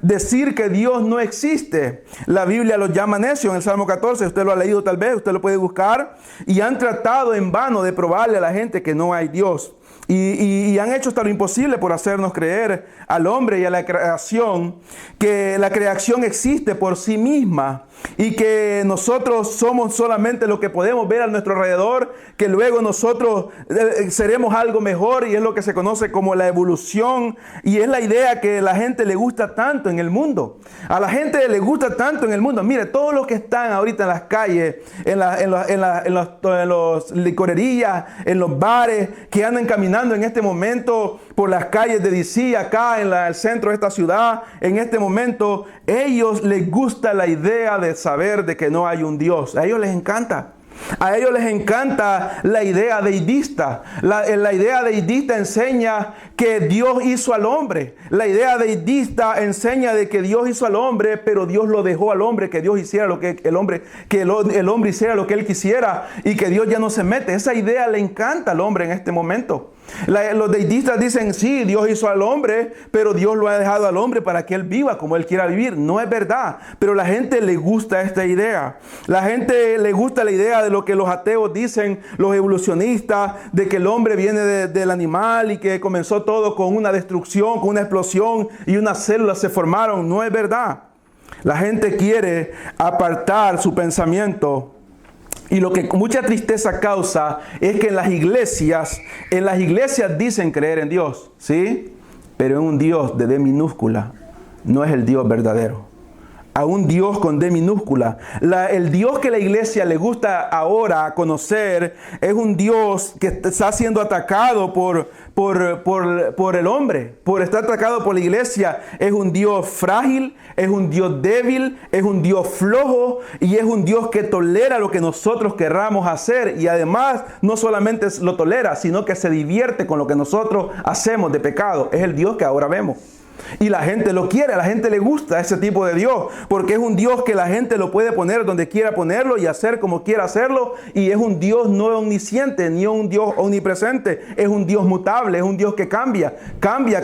decir que Dios no existe. La Biblia los llama necios en el Salmo 14, usted lo ha leído tal vez, usted lo puede buscar, y han tratado en vano de probarle a la gente que no hay Dios. y han hecho hasta lo imposible por hacernos creer al hombre y a la creación que la creación existe por sí misma y que nosotros somos solamente lo que podemos ver a nuestro alrededor, que luego nosotros seremos algo mejor, y es lo que se conoce como la evolución, y es la idea que a la gente le gusta tanto en el mundo. A la gente le gusta tanto en el mundo. Mire, todos los que están ahorita en las calles, en los licorerías, en los bares, que andan caminando en este momento por las calles de DC, acá en el centro de esta ciudad, en este momento, ellos les gusta la idea de saber de que no hay un Dios. A ellos les encanta. A ellos les encanta la idea deidista. La idea deidista enseña que Dios hizo al hombre. La idea deidista enseña de que Dios hizo al hombre, pero Dios lo dejó al hombre, que Dios hiciera lo que el hombre hiciera lo que él quisiera, y que Dios ya no se mete. Esa idea le encanta al hombre en este momento. Los deidistas dicen, sí, Dios hizo al hombre, pero Dios lo ha dejado al hombre para que él viva como él quiera vivir. No es verdad, pero la gente le gusta esta idea. La gente le gusta la idea de lo que los ateos dicen, los evolucionistas, de que el hombre viene del animal y que comenzó todo con una destrucción, con una explosión, y unas células se formaron. No es verdad. La gente quiere apartar su pensamiento. Y lo que mucha tristeza causa es que en las iglesias dicen creer en Dios, ¿sí? Pero en un Dios de D minúscula. No es el Dios verdadero. A un Dios con D minúscula. El Dios que la iglesia le gusta ahora conocer es un Dios que está siendo atacado por el hombre, por estar atacado por la iglesia. Es un Dios frágil, es un Dios débil, es un Dios flojo, y es un Dios que tolera lo que nosotros querramos hacer, y además no solamente lo tolera, sino que se divierte con lo que nosotros hacemos de pecado. Es el Dios que ahora vemos. Y la gente lo quiere, a la gente le gusta ese tipo de Dios, porque es un Dios que la gente lo puede poner donde quiera ponerlo y hacer como quiera hacerlo, y es un Dios no omnisciente, ni un Dios omnipresente, es un Dios mutable, es un Dios que cambia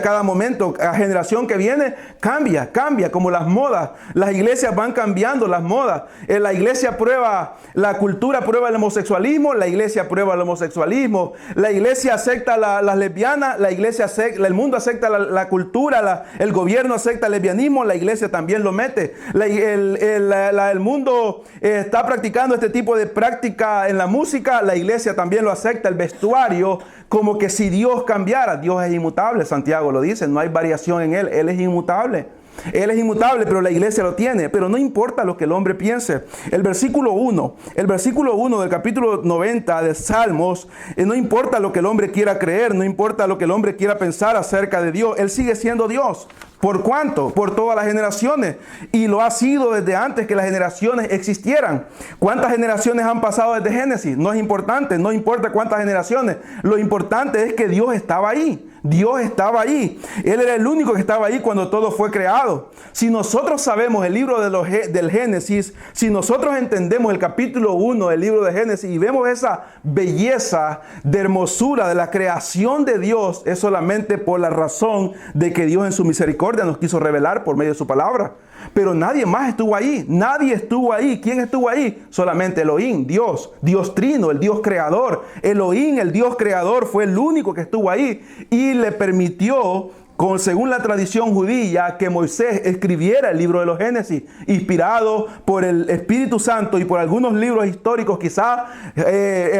cada momento, a generación que viene, cambia, como las modas. Las iglesias van cambiando las modas. La iglesia prueba, la cultura prueba el homosexualismo, la iglesia prueba el homosexualismo, la iglesia acepta las lesbianas, el mundo acepta la cultura, el gobierno acepta el lesbianismo, la iglesia también lo mete. El mundo está practicando este tipo de práctica en la música, la iglesia también lo acepta. El vestuario, como que si Dios cambiara. Dios es inmutable, Santiago lo dice, no hay variación en Él, Él es inmutable. Él es inmutable, pero la iglesia lo tiene. Pero no importa lo que el hombre piense. El versículo 1 del capítulo 90 de Salmos, no importa lo que el hombre quiera creer, no importa lo que el hombre quiera pensar acerca de Dios, Él sigue siendo Dios. ¿Por cuánto? Por todas las generaciones. Y lo ha sido desde antes que las generaciones existieran. ¿Cuántas generaciones han pasado desde Génesis? No es importante, no importa cuántas generaciones. Lo importante es que Dios estaba ahí. Dios estaba ahí. Él era el único que estaba ahí cuando todo fue creado. Si nosotros sabemos el libro del Génesis, si nosotros entendemos el capítulo 1 del libro de Génesis y vemos esa belleza de hermosura de la creación de Dios, es solamente por la razón de que Dios en su misericordia nos quiso revelar por medio de su palabra. Pero nadie más estuvo ahí. Nadie estuvo ahí. ¿Quién estuvo ahí? Solamente Elohim, Dios Trino, el Dios creador. Elohim, el Dios creador, fue el único que estuvo ahí y le permitió, según la tradición judía, que Moisés escribiera el libro de los Génesis, inspirado por el Espíritu Santo y por algunos libros históricos, quizás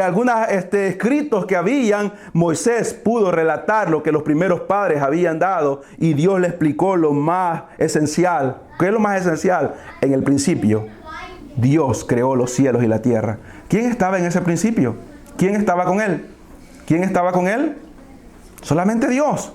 algunos escritos que habían. Moisés pudo relatar lo que los primeros padres habían dado, y Dios le explicó lo más esencial. ¿Qué es lo más esencial? En el principio, Dios creó los cielos y la tierra. ¿Quién estaba en ese principio? ¿Quién estaba con él? ¿Quién estaba con él? Solamente Dios.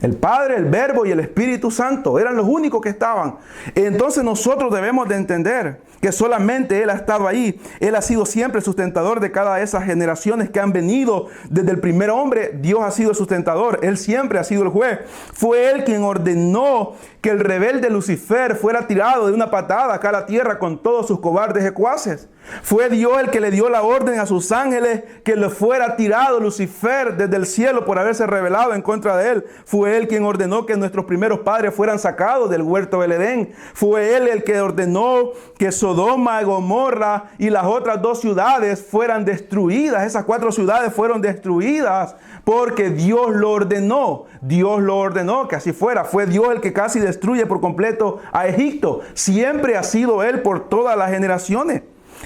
El Padre, el Verbo y el Espíritu Santo eran los únicos que estaban. Entonces nosotros debemos de entender que solamente Él ha estado ahí. Él ha sido siempre el sustentador de cada de esas generaciones que han venido desde el primer hombre. Dios ha sido el sustentador. Él siempre ha sido el juez. Fue Él quien ordenó que el rebelde Lucifer fuera tirado de una patada acá a la tierra con todos sus cobardes secuaces. Fue Dios el que le dio la orden a sus ángeles que le fuera tirado Lucifer desde el cielo por haberse rebelado en contra de Él. Fue Él quien ordenó que nuestros primeros padres fueran sacados del huerto del Edén. Fue Él el que ordenó que Sodoma Sodoma, Gomorra y las otras 2 ciudades fueran destruidas. Esas 4 ciudades fueron destruidas porque Dios lo ordenó. Dios lo ordenó que así fuera. Fue Dios el que casi destruye por completo a Egipto. Siempre ha sido Él por todas las generaciones.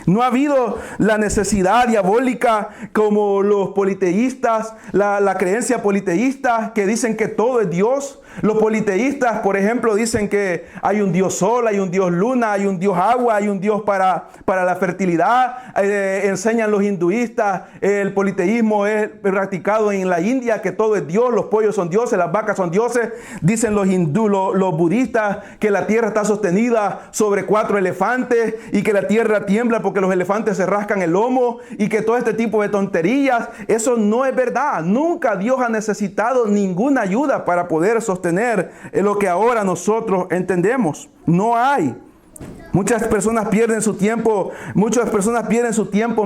No ha habido la necesidad diabólica como los politeístas, la creencia politeísta que dicen que todo es Dios. Los politeístas, por ejemplo, dicen que hay un Dios sol, hay un Dios luna, hay un Dios agua, hay un Dios para la fertilidad. Enseñan los hinduistas, el politeísmo es practicado en la India, que todo es Dios, los pollos son dioses, las vacas son dioses. Dicen los los budistas que la tierra está sostenida sobre 4 elefantes y que la tierra tiembla porque los elefantes se rascan el lomo y que todo este tipo de tonterías. Eso no es verdad. Nunca Dios ha necesitado ninguna ayuda para poder sostener lo que ahora nosotros entendemos. No hay. Muchas personas pierden su tiempo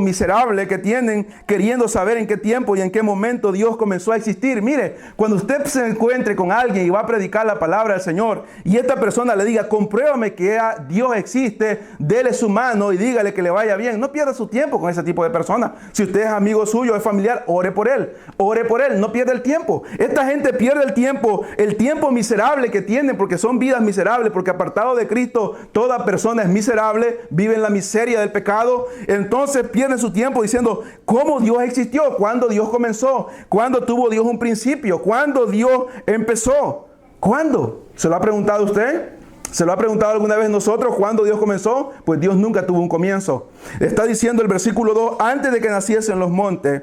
miserable que tienen queriendo saber en qué tiempo y en qué momento Dios comenzó a existir. Mire, cuando usted se encuentre con alguien y va a predicar la palabra del Señor y esta persona le diga, compruébame que Dios existe, dele su mano y dígale que le vaya bien. No pierda su tiempo con ese tipo de personas. Si usted es amigo suyo, es familiar, ore por él, no pierda el tiempo. Esta gente pierde el tiempo miserable que tienen porque son vidas miserables, porque apartado de Cristo, toda persona es miserable, vive en la miseria del pecado. Entonces pierden su tiempo diciendo cómo Dios existió, cuándo Dios comenzó, cuándo tuvo Dios un principio, cuándo Dios empezó. ¿Cuándo? ¿Se lo ha preguntado usted? ¿Se lo ha preguntado alguna vez nosotros cuándo Dios comenzó? Pues Dios nunca tuvo un comienzo. Está diciendo el versículo 2, antes de que naciesen los montes,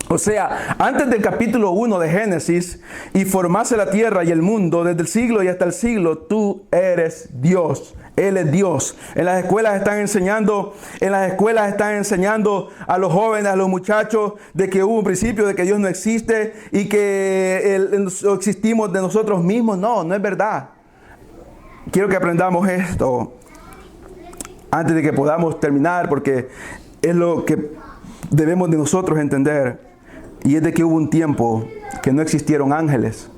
o sea, antes del capítulo 1 de Génesis, y formase la tierra y el mundo, desde el siglo y hasta el siglo, tú eres Dios. Él es Dios. En las escuelas están enseñando a los jóvenes, a los muchachos, de que hubo un principio, de que Dios no existe y que existimos de nosotros mismos. No, no es verdad. Quiero que aprendamos esto antes de que podamos terminar, porque es lo que debemos de nosotros entender. Y es de que hubo un tiempo que no existieron ángeles.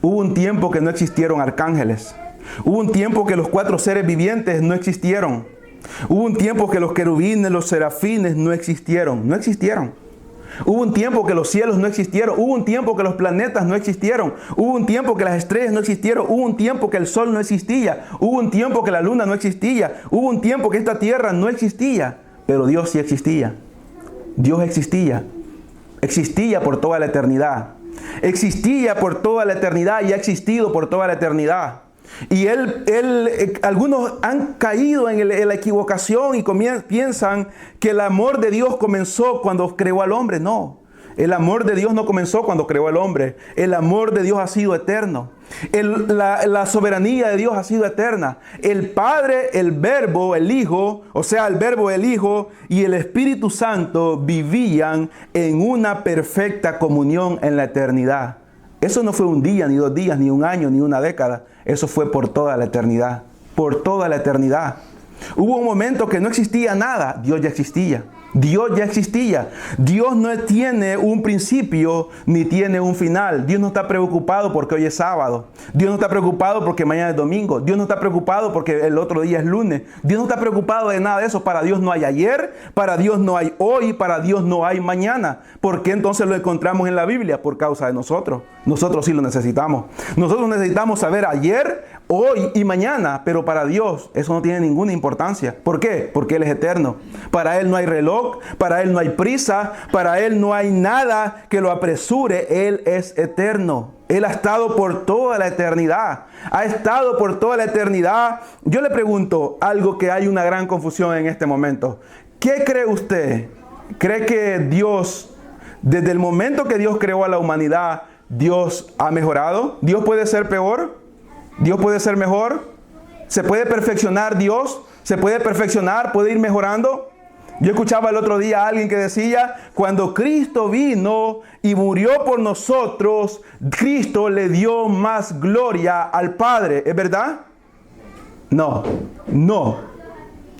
Hubo un tiempo que no existieron arcángeles. Hubo un tiempo que los 4 seres vivientes no existieron. Hubo un tiempo que los querubines, los serafines no existieron. No existieron. Hubo un tiempo que los cielos no existieron. Hubo un tiempo que los planetas no existieron. Hubo un tiempo que las estrellas no existieron. Hubo un tiempo que el sol no existía. Hubo un tiempo que la luna no existía. Hubo un tiempo que esta tierra no existía. Pero Dios sí existía. Dios existía. Existía por toda la eternidad. Existía por toda la eternidad y ha existido por toda la eternidad. Y algunos han caído en la equivocación y piensan que el amor de Dios comenzó cuando creó al hombre. No, el amor de Dios no comenzó cuando creó al hombre. El amor de Dios ha sido eterno. La soberanía de Dios ha sido eterna. El Padre, el Verbo, el Hijo, o sea, el Verbo, el Hijo y el Espíritu Santo vivían en una perfecta comunión en la eternidad. Eso no fue un día, ni 2 días, ni un año, ni una década. Eso fue por toda la eternidad. Por toda la eternidad. Hubo un momento que no existía nada. Dios ya existía. Dios ya existía. Dios no tiene un principio ni tiene un final. Dios no está preocupado porque hoy es sábado. Dios no está preocupado porque mañana es domingo. Dios no está preocupado porque el otro día es lunes. Dios no está preocupado de nada de eso. Para Dios no hay ayer, para Dios no hay hoy, para Dios no hay mañana. ¿Por qué entonces lo encontramos en la Biblia? Por causa de nosotros. Nosotros sí lo necesitamos. Nosotros necesitamos saber ayer, hoy y mañana, pero para Dios eso no tiene ninguna importancia. ¿Por qué? Porque Él es eterno. Para Él no hay reloj, para Él no hay prisa, para Él no hay nada que lo apresure. Él es eterno. Él ha estado por toda la eternidad. Ha estado por toda la eternidad. Yo le pregunto algo que hay una gran confusión en este momento. ¿Qué cree usted? ¿Cree que Dios, desde el momento que Dios creó a la humanidad, Dios ha mejorado? ¿Dios puede ser peor? ¿Dios puede ser mejor? ¿Se puede perfeccionar Dios? ¿Se puede perfeccionar? ¿Puede ir mejorando? Yo escuchaba el otro día a alguien que decía, cuando Cristo vino y murió por nosotros, Cristo le dio más gloria al Padre. ¿Es verdad? No, no.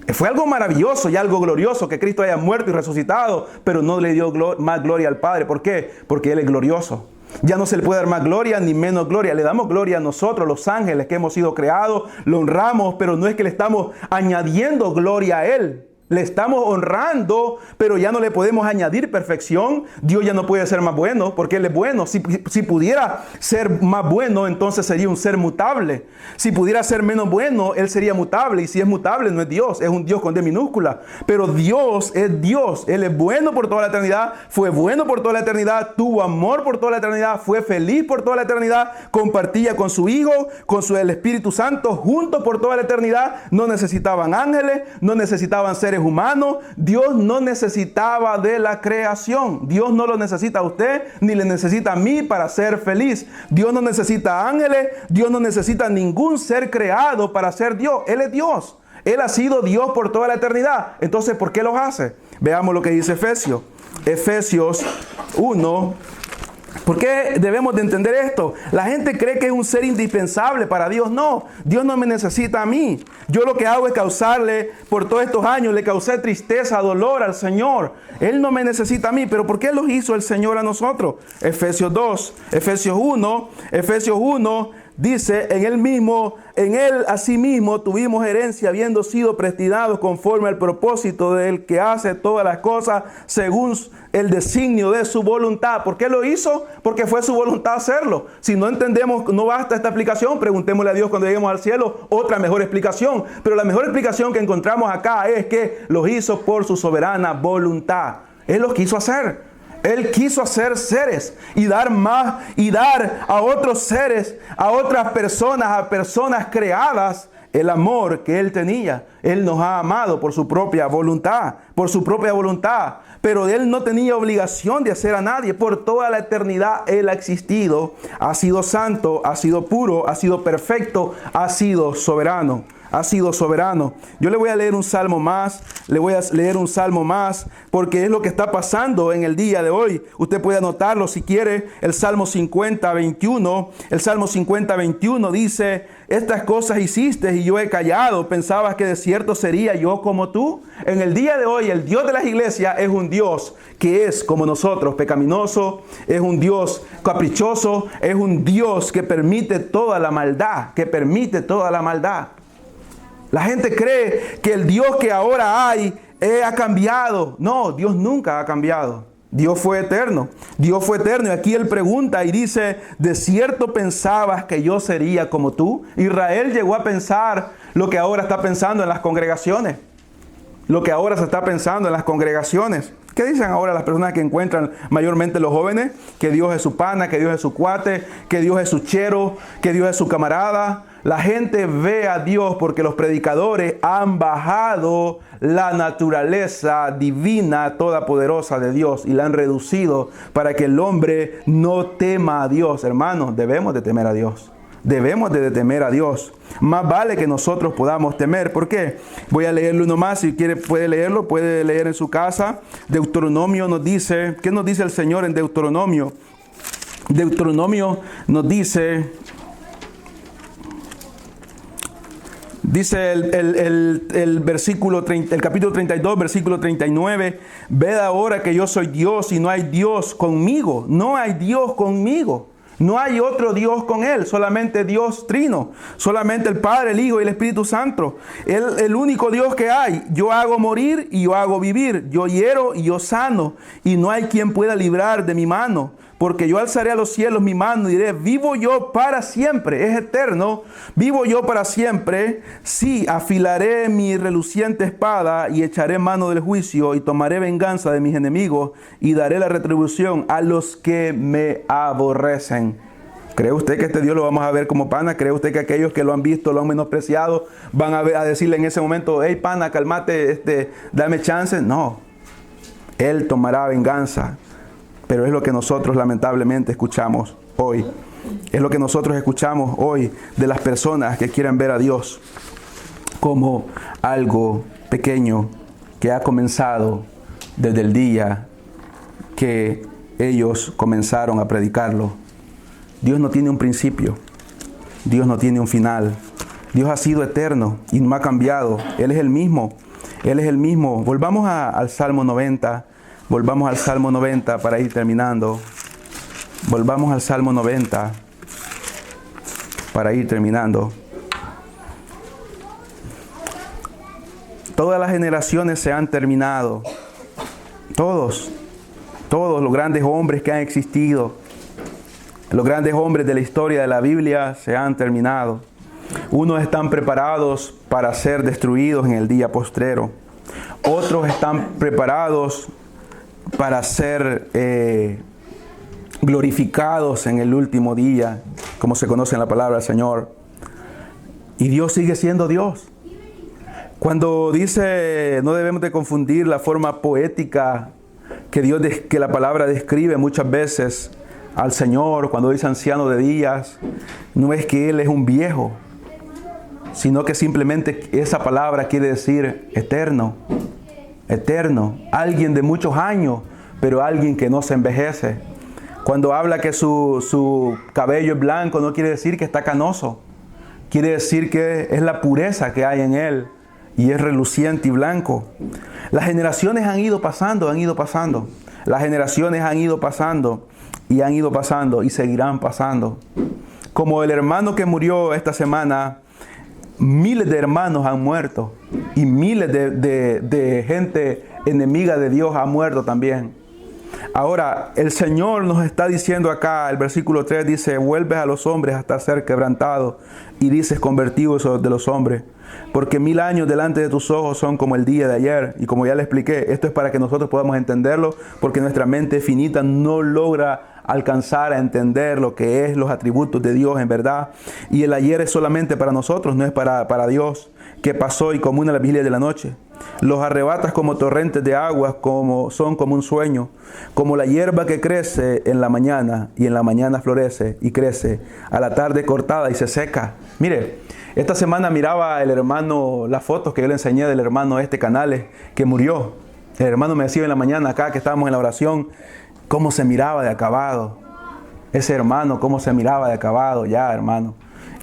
Fue algo maravilloso y algo glorioso que Cristo haya muerto y resucitado, pero no le dio más gloria al Padre. ¿Por qué? Porque Él es glorioso. Ya no se le puede dar más gloria ni menos gloria. Le damos gloria a nosotros, los ángeles que hemos sido creados, lo honramos, pero no es que le estamos añadiendo gloria a Él. Le estamos honrando, pero ya no le podemos añadir perfección. Dios ya no puede ser más bueno porque Él es bueno. Si pudiera ser más bueno, entonces sería un ser mutable. Si pudiera ser menos bueno, Él sería mutable. Y si es mutable, no es Dios, es un Dios con D minúscula. Pero Dios es Dios. Él es bueno por toda la eternidad, fue bueno por toda la eternidad, tuvo amor por toda la eternidad, fue feliz por toda la eternidad, compartía con su Hijo, con el Espíritu Santo, juntos por toda la eternidad. No necesitaban ángeles, no necesitaban seres humanos. Dios no necesitaba de la creación. Dios no lo necesita a usted ni le necesita a mí para ser feliz. Dios no necesita ángeles. Dios no necesita ningún ser creado para ser Dios. Él es Dios. Él ha sido Dios por toda la eternidad. Entonces, ¿por qué los hace? Veamos lo que dice Efesios. Efesios 1. ¿Por qué debemos de entender esto? La gente cree que es un ser indispensable para Dios. No, Dios no me necesita a mí. Yo lo que hago es causarle, por todos estos años, le causé tristeza, dolor al Señor. Él no me necesita a mí. ¿Pero por qué lo hizo el Señor a nosotros? Efesios 2, Efesios 1 dice, en él asimismo tuvimos herencia, habiendo sido predestinados conforme al propósito del que hace todas las cosas según el designio de su voluntad. ¿Por qué lo hizo? Porque fue su voluntad hacerlo. Si no entendemos, no basta esta explicación, preguntémosle a Dios cuando lleguemos al cielo otra mejor explicación. Pero la mejor explicación que encontramos acá es que lo hizo por su soberana voluntad. Él lo quiso hacer. Él quiso hacer seres y dar más y dar a otros seres, a otras personas, a personas creadas, el amor que Él tenía. Él nos ha amado por su propia voluntad, Pero Él no tenía obligación de hacer a nadie. Por toda la eternidad Él ha existido, ha sido santo, ha sido puro, ha sido perfecto, ha sido soberano. Yo le voy a leer un salmo más, porque es lo que está pasando en el día de hoy. Usted puede anotarlo si quiere. El Salmo 50:21. El Salmo 50:21 dice: estas cosas hiciste y yo he callado. ¿Pensabas que de cierto sería yo como tú? En el día de hoy, el Dios de las iglesias es un Dios que es como nosotros, pecaminoso, es un Dios caprichoso, es un Dios que permite toda la maldad, La gente cree que el Dios que ahora hay ha cambiado. No, Dios nunca ha cambiado. Dios fue eterno. Y aquí Él pregunta y dice: ¿de cierto pensabas que yo sería como tú? Israel llegó a pensar lo que ahora está pensando en las congregaciones. ¿Qué dicen ahora las personas que encuentran, mayormente los jóvenes? Que Dios es su pana, que Dios es su cuate, que Dios es su chero, que Dios es su camarada. La gente ve a Dios porque los predicadores han bajado la naturaleza divina todopoderosa de Dios y la han reducido para que el hombre no tema a Dios. Hermanos, debemos de temer a Dios. Más vale que nosotros podamos temer. ¿Por qué? Voy a leerlo uno más. Si quiere puede leerlo, puede leer en su casa. Deuteronomio nos dice, ¿qué nos dice el Señor en Deuteronomio? Deuteronomio nos dice el versículo 30, el capítulo 32, versículo 39. Ved ahora que yo soy Dios y no hay Dios conmigo. No hay otro Dios con Él, solamente Dios trino, solamente el Padre, el Hijo y el Espíritu Santo. El único Dios que hay. Yo hago morir y yo hago vivir, yo hiero y yo sano, y no hay quien pueda librar de mi mano. Porque yo alzaré a los cielos mi mano y diré: vivo yo para siempre, es eterno, vivo yo para siempre. Sí, afilaré mi reluciente espada y echaré mano del juicio y tomaré venganza de mis enemigos y daré la retribución a los que me aborrecen. ¿Cree usted que este Dios lo vamos a ver como pana? ¿Cree usted que aquellos que lo han visto, lo han menospreciado, van a decirle en ese momento: hey pana, cálmate, dame chance? No, Él tomará venganza. Pero es lo que nosotros lamentablemente escuchamos hoy. Es lo que nosotros escuchamos hoy de las personas que quieren ver a Dios como algo pequeño que ha comenzado desde el día que ellos comenzaron a predicarlo. Dios no tiene un principio. Dios no tiene un final. Dios ha sido eterno y no ha cambiado. Él es el mismo. Volvamos al Salmo 90. Volvamos al Salmo 90 para ir terminando. Volvamos al Salmo 90 para ir terminando. Todas las generaciones se han terminado. Todos los grandes hombres que han existido, los grandes hombres de la historia de la Biblia se han terminado. Unos están preparados para ser destruidos en el día postrero. Otros están preparados para ser glorificados en el último día, como se conoce en la palabra del Señor. Y Dios sigue siendo Dios. Cuando dice, no debemos de confundir la forma poética que la palabra describe muchas veces al Señor, cuando dice anciano de días, no es que Él es un viejo, sino que simplemente esa palabra quiere decir eterno, eterno, alguien de muchos años, pero alguien que no se envejece. Cuando habla que su cabello es blanco, no quiere decir que está canoso, quiere decir que es la pureza que hay en Él y es reluciente y blanco. Las generaciones han ido pasando. Las generaciones han ido pasando y seguirán pasando. Como el hermano que murió esta semana, miles de hermanos han muerto y miles de gente enemiga de Dios ha muerto también. Ahora, el Señor nos está diciendo acá, el versículo 3 dice, vuelves a los hombres hasta ser quebrantado y dices convertidos de los hombres. Porque 1000 años delante de tus ojos son como el día de ayer. Y como ya le expliqué, esto es para que nosotros podamos entenderlo, porque nuestra mente finita no logra alcanzar a entender lo que es los atributos de Dios en verdad. Y el ayer es solamente para nosotros, no es para Dios, que pasó y como una vigilia de la noche. Los arrebatas como torrentes de aguas, son como un sueño, como la hierba que crece en la mañana y en la mañana florece y crece, a la tarde cortada y se seca. Mire, esta semana miraba el hermano, las fotos que yo le enseñé del hermano Canales, que murió. El hermano me decía en la mañana acá que estábamos en la oración, cómo se miraba de acabado. Ese hermano, cómo se miraba de acabado ya, hermano.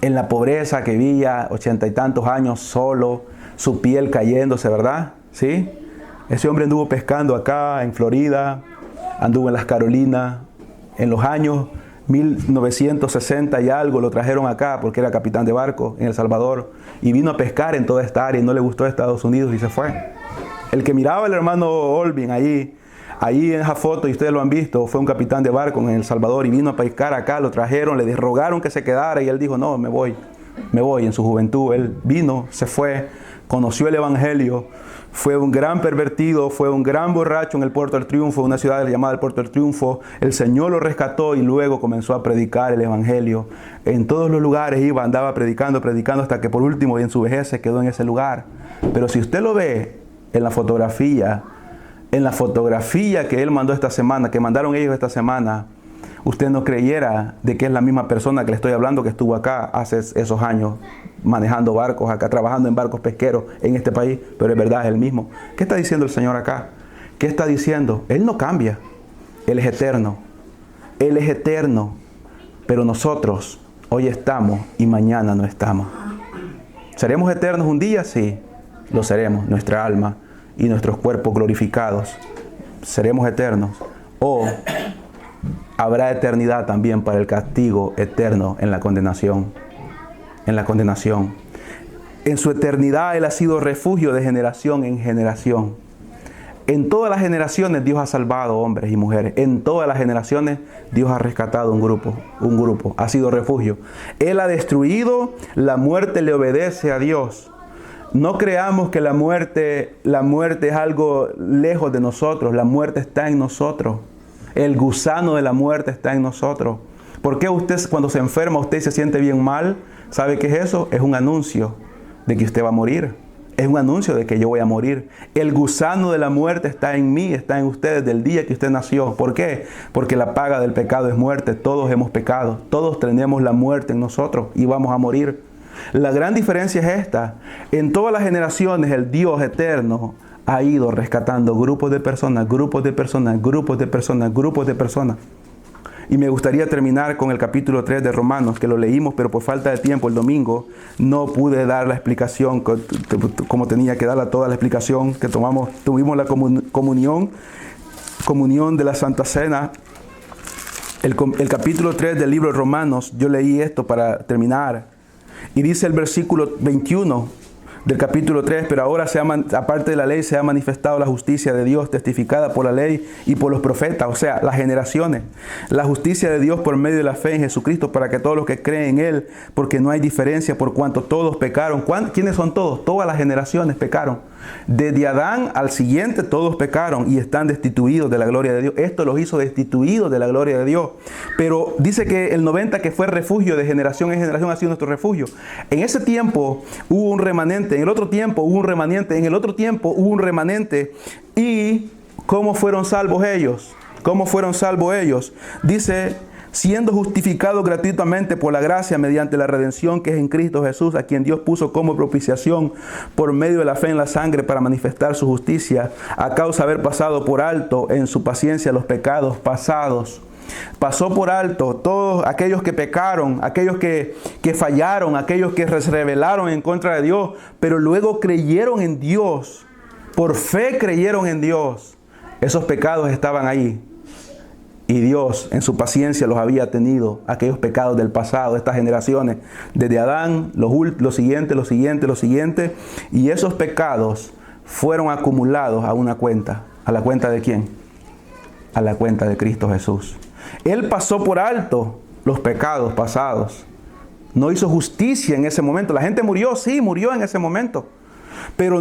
En la pobreza que vivía, 80 y tantos años solo, su piel cayéndose, ¿verdad? ¿Sí? Ese hombre anduvo pescando acá en Florida, anduvo en las Carolinas, en los años 1960 y algo lo trajeron acá porque era capitán de barco en El Salvador y vino a pescar en toda esta área y no le gustó Estados Unidos y se fue. El que miraba al hermano Olvin ahí en esa foto, y ustedes lo han visto, fue un capitán de barco en El Salvador y vino a pescar acá, lo trajeron, le rogaron que se quedara y él dijo, no, me voy. En su juventud, él vino, se fue, conoció el Evangelio, fue un gran pervertido, fue un gran borracho en el Puerto del Triunfo, una ciudad llamada el Puerto del Triunfo. El Señor lo rescató y luego comenzó a predicar el Evangelio. En todos los lugares andaba predicando, hasta que por último en su vejez se quedó en ese lugar. Pero si usted lo ve en la fotografía que él mandó esta semana, que mandaron ellos esta semana, usted no creyera de que es la misma persona que le estoy hablando que estuvo acá hace esos años manejando barcos acá, trabajando en barcos pesqueros en este país, pero es verdad, es el mismo. ¿Qué está diciendo el Señor acá? ¿Qué está diciendo? Él no cambia. Él es eterno. Él es eterno. Pero nosotros hoy estamos y mañana no estamos. ¿Seremos eternos un día? Sí, lo seremos. Nuestra alma y nuestros cuerpos glorificados. Seremos eternos. O habrá eternidad también para el castigo eterno en la condenación. En la condenación. En su eternidad Él ha sido refugio de generación en generación. En todas las generaciones Dios ha salvado hombres y mujeres. En todas las generaciones Dios ha rescatado un grupo. Ha sido refugio. Él ha destruido, la muerte le obedece a Dios. No creamos que la muerte es algo lejos de nosotros. La muerte está en nosotros. El gusano de la muerte está en nosotros. ¿Por qué usted cuando se enferma, usted se siente bien mal? ¿Sabe qué es eso? Es un anuncio de que usted va a morir. Es un anuncio de que yo voy a morir. El gusano de la muerte está en mí, está en usted desde el día que usted nació. ¿Por qué? Porque la paga del pecado es muerte. Todos hemos pecado. Todos tenemos la muerte en nosotros y vamos a morir. La gran diferencia es esta. En todas las generaciones el Dios eterno ha ido rescatando grupos de personas. Y me gustaría terminar con el capítulo 3 de Romanos, que lo leímos, pero por falta de tiempo el domingo no pude dar la explicación como tenía que darla, toda la explicación que tuvimos la comunión de la Santa Cena. el capítulo 3 del libro de Romanos, yo leí esto para terminar. Y dice el versículo 21 del capítulo 3, pero ahora aparte de la ley se ha manifestado la justicia de Dios testificada por la ley y por los profetas, o sea, las generaciones. La justicia de Dios por medio de la fe en Jesucristo para que todos los que creen en Él, porque no hay diferencia por cuanto todos pecaron. ¿Quiénes son todos? Todas las generaciones pecaron. Desde Adán al siguiente todos pecaron y están destituidos de la gloria de Dios. Esto los hizo destituidos de la gloria de Dios. Pero dice que el 90 que fue refugio de generación en generación ha sido nuestro refugio. En ese tiempo hubo un remanente, en el otro tiempo hubo un remanente, en el otro tiempo hubo un remanente. ¿Y cómo fueron salvos ellos? ¿Cómo fueron salvos ellos? Dice, siendo justificados gratuitamente por la gracia mediante la redención que es en Cristo Jesús, a quien Dios puso como propiciación por medio de la fe en la sangre para manifestar su justicia, a causa de haber pasado por alto en su paciencia los pecados pasados. Pasó por alto todos aquellos que pecaron, aquellos que fallaron, aquellos que se rebelaron en contra de Dios, pero luego creyeron en Dios, por fe creyeron en Dios. Esos pecados estaban ahí. Y Dios en su paciencia los había tenido, aquellos pecados del pasado, de estas generaciones, desde Adán, los siguientes, y esos pecados fueron acumulados a una cuenta. ¿A la cuenta de quién? A la cuenta de Cristo Jesús. Él pasó por alto los pecados pasados. No hizo justicia en ese momento. La gente murió, sí, murió en ese momento. Pero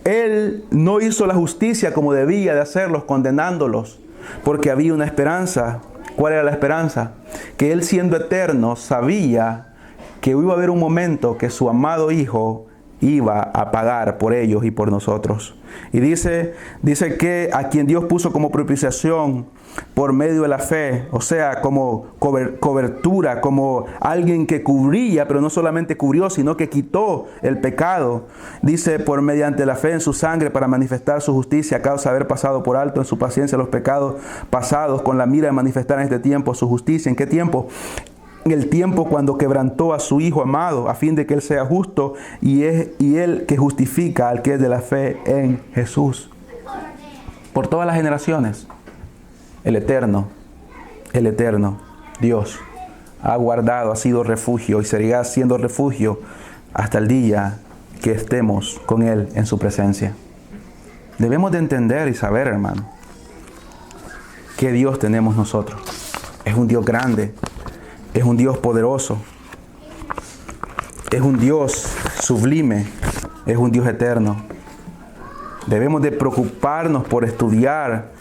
Él no hizo la justicia como debía de hacerlos, condenándolos. Porque había una esperanza. ¿Cuál era la esperanza? Que Él, siendo eterno, sabía que iba a haber un momento que su amado Hijo iba a pagar por ellos y por nosotros. Y dice que a quien Dios puso como propiciación por medio de la fe, o sea, como cobertura, como alguien que cubría, pero no solamente cubrió, sino que quitó el pecado. Dice, por mediante la fe en su sangre para manifestar su justicia a causa de haber pasado por alto en su paciencia los pecados pasados, con la mira de manifestar en este tiempo su justicia. ¿En qué tiempo? En el tiempo cuando quebrantó a su Hijo amado, a fin de que Él sea justo y Él que justifica al que es de la fe en Jesús. Por todas las generaciones, el eterno, Dios, ha guardado, ha sido refugio y seguirá siendo refugio hasta el día que estemos con Él en su presencia. Debemos de entender y saber, hermano, qué Dios tenemos nosotros. Es un Dios grande. Es un Dios poderoso, es un Dios sublime, es un Dios eterno. Debemos de preocuparnos por estudiar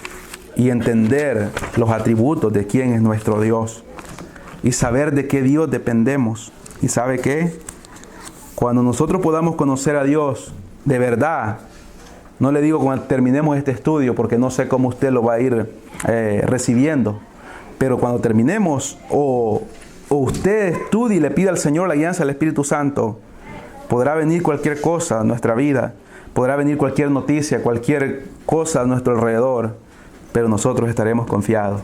y entender los atributos de quién es nuestro Dios y saber de qué Dios dependemos. ¿Y sabe qué? Cuando nosotros podamos conocer a Dios de verdad, no le digo cuando terminemos este estudio porque no sé cómo usted lo va a ir recibiendo, pero cuando terminemos o usted estudie y le pida al Señor la guianza del Espíritu Santo, podrá venir cualquier cosa a nuestra vida, podrá venir cualquier noticia, cualquier cosa a nuestro alrededor, pero nosotros estaremos confiados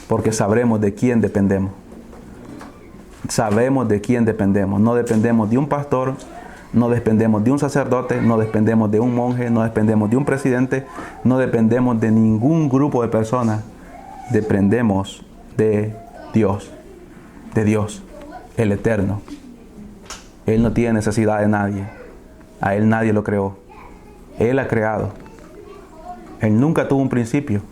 porque sabremos de quién dependemos. Sabemos de quién dependemos. No dependemos de un pastor, no dependemos de un sacerdote, no dependemos de un monje, no dependemos de un presidente, no dependemos de ningún grupo de personas. Dependemos de Dios, el eterno. Él no tiene necesidad de nadie. A Él nadie lo creó. Él ha creado. Él nunca tuvo un principio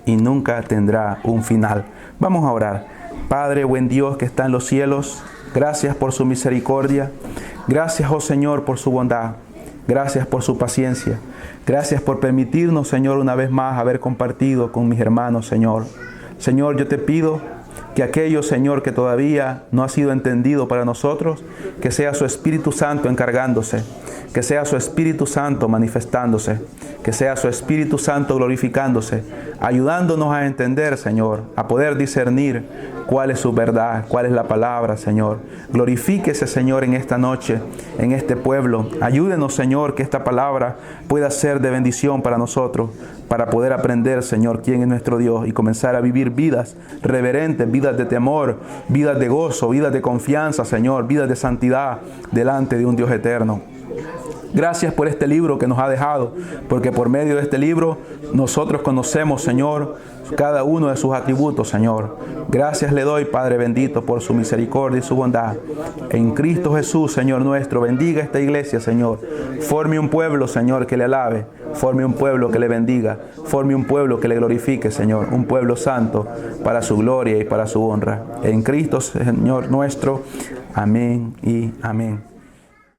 y nunca tendrá un final. Vamos a orar. Padre, buen Dios que está en los cielos, gracias por su misericordia. Gracias, oh Señor, por su bondad. Gracias por su paciencia. Gracias por permitirnos, Señor, una vez más haber compartido con mis hermanos, Señor. Señor, yo te pido que aquello, Señor, que todavía no ha sido entendido para nosotros, que sea su Espíritu Santo encargándose, que sea su Espíritu Santo manifestándose, que sea su Espíritu Santo glorificándose, ayudándonos a entender, Señor, a poder discernir cuál es su verdad, cuál es la palabra, Señor. Glorifíquese, Señor, en esta noche, en este pueblo. Ayúdenos, Señor, que esta palabra pueda ser de bendición para nosotros, para poder aprender, Señor, quién es nuestro Dios y comenzar a vivir vidas reverentes, vidas de temor, vidas de gozo, vidas de confianza, Señor, vidas de santidad delante de un Dios eterno. Gracias por este libro que nos ha dejado, porque por medio de este libro nosotros conocemos, Señor, cada uno de sus atributos, Señor. Gracias le doy, Padre bendito, por su misericordia y su bondad. En Cristo Jesús, Señor nuestro, bendiga esta iglesia, Señor. Forme un pueblo, Señor, que le alabe. Forme un pueblo que le bendiga. Forme un pueblo que le glorifique, Señor. Un pueblo santo para su gloria y para su honra. En Cristo, Señor nuestro. Amén y amén.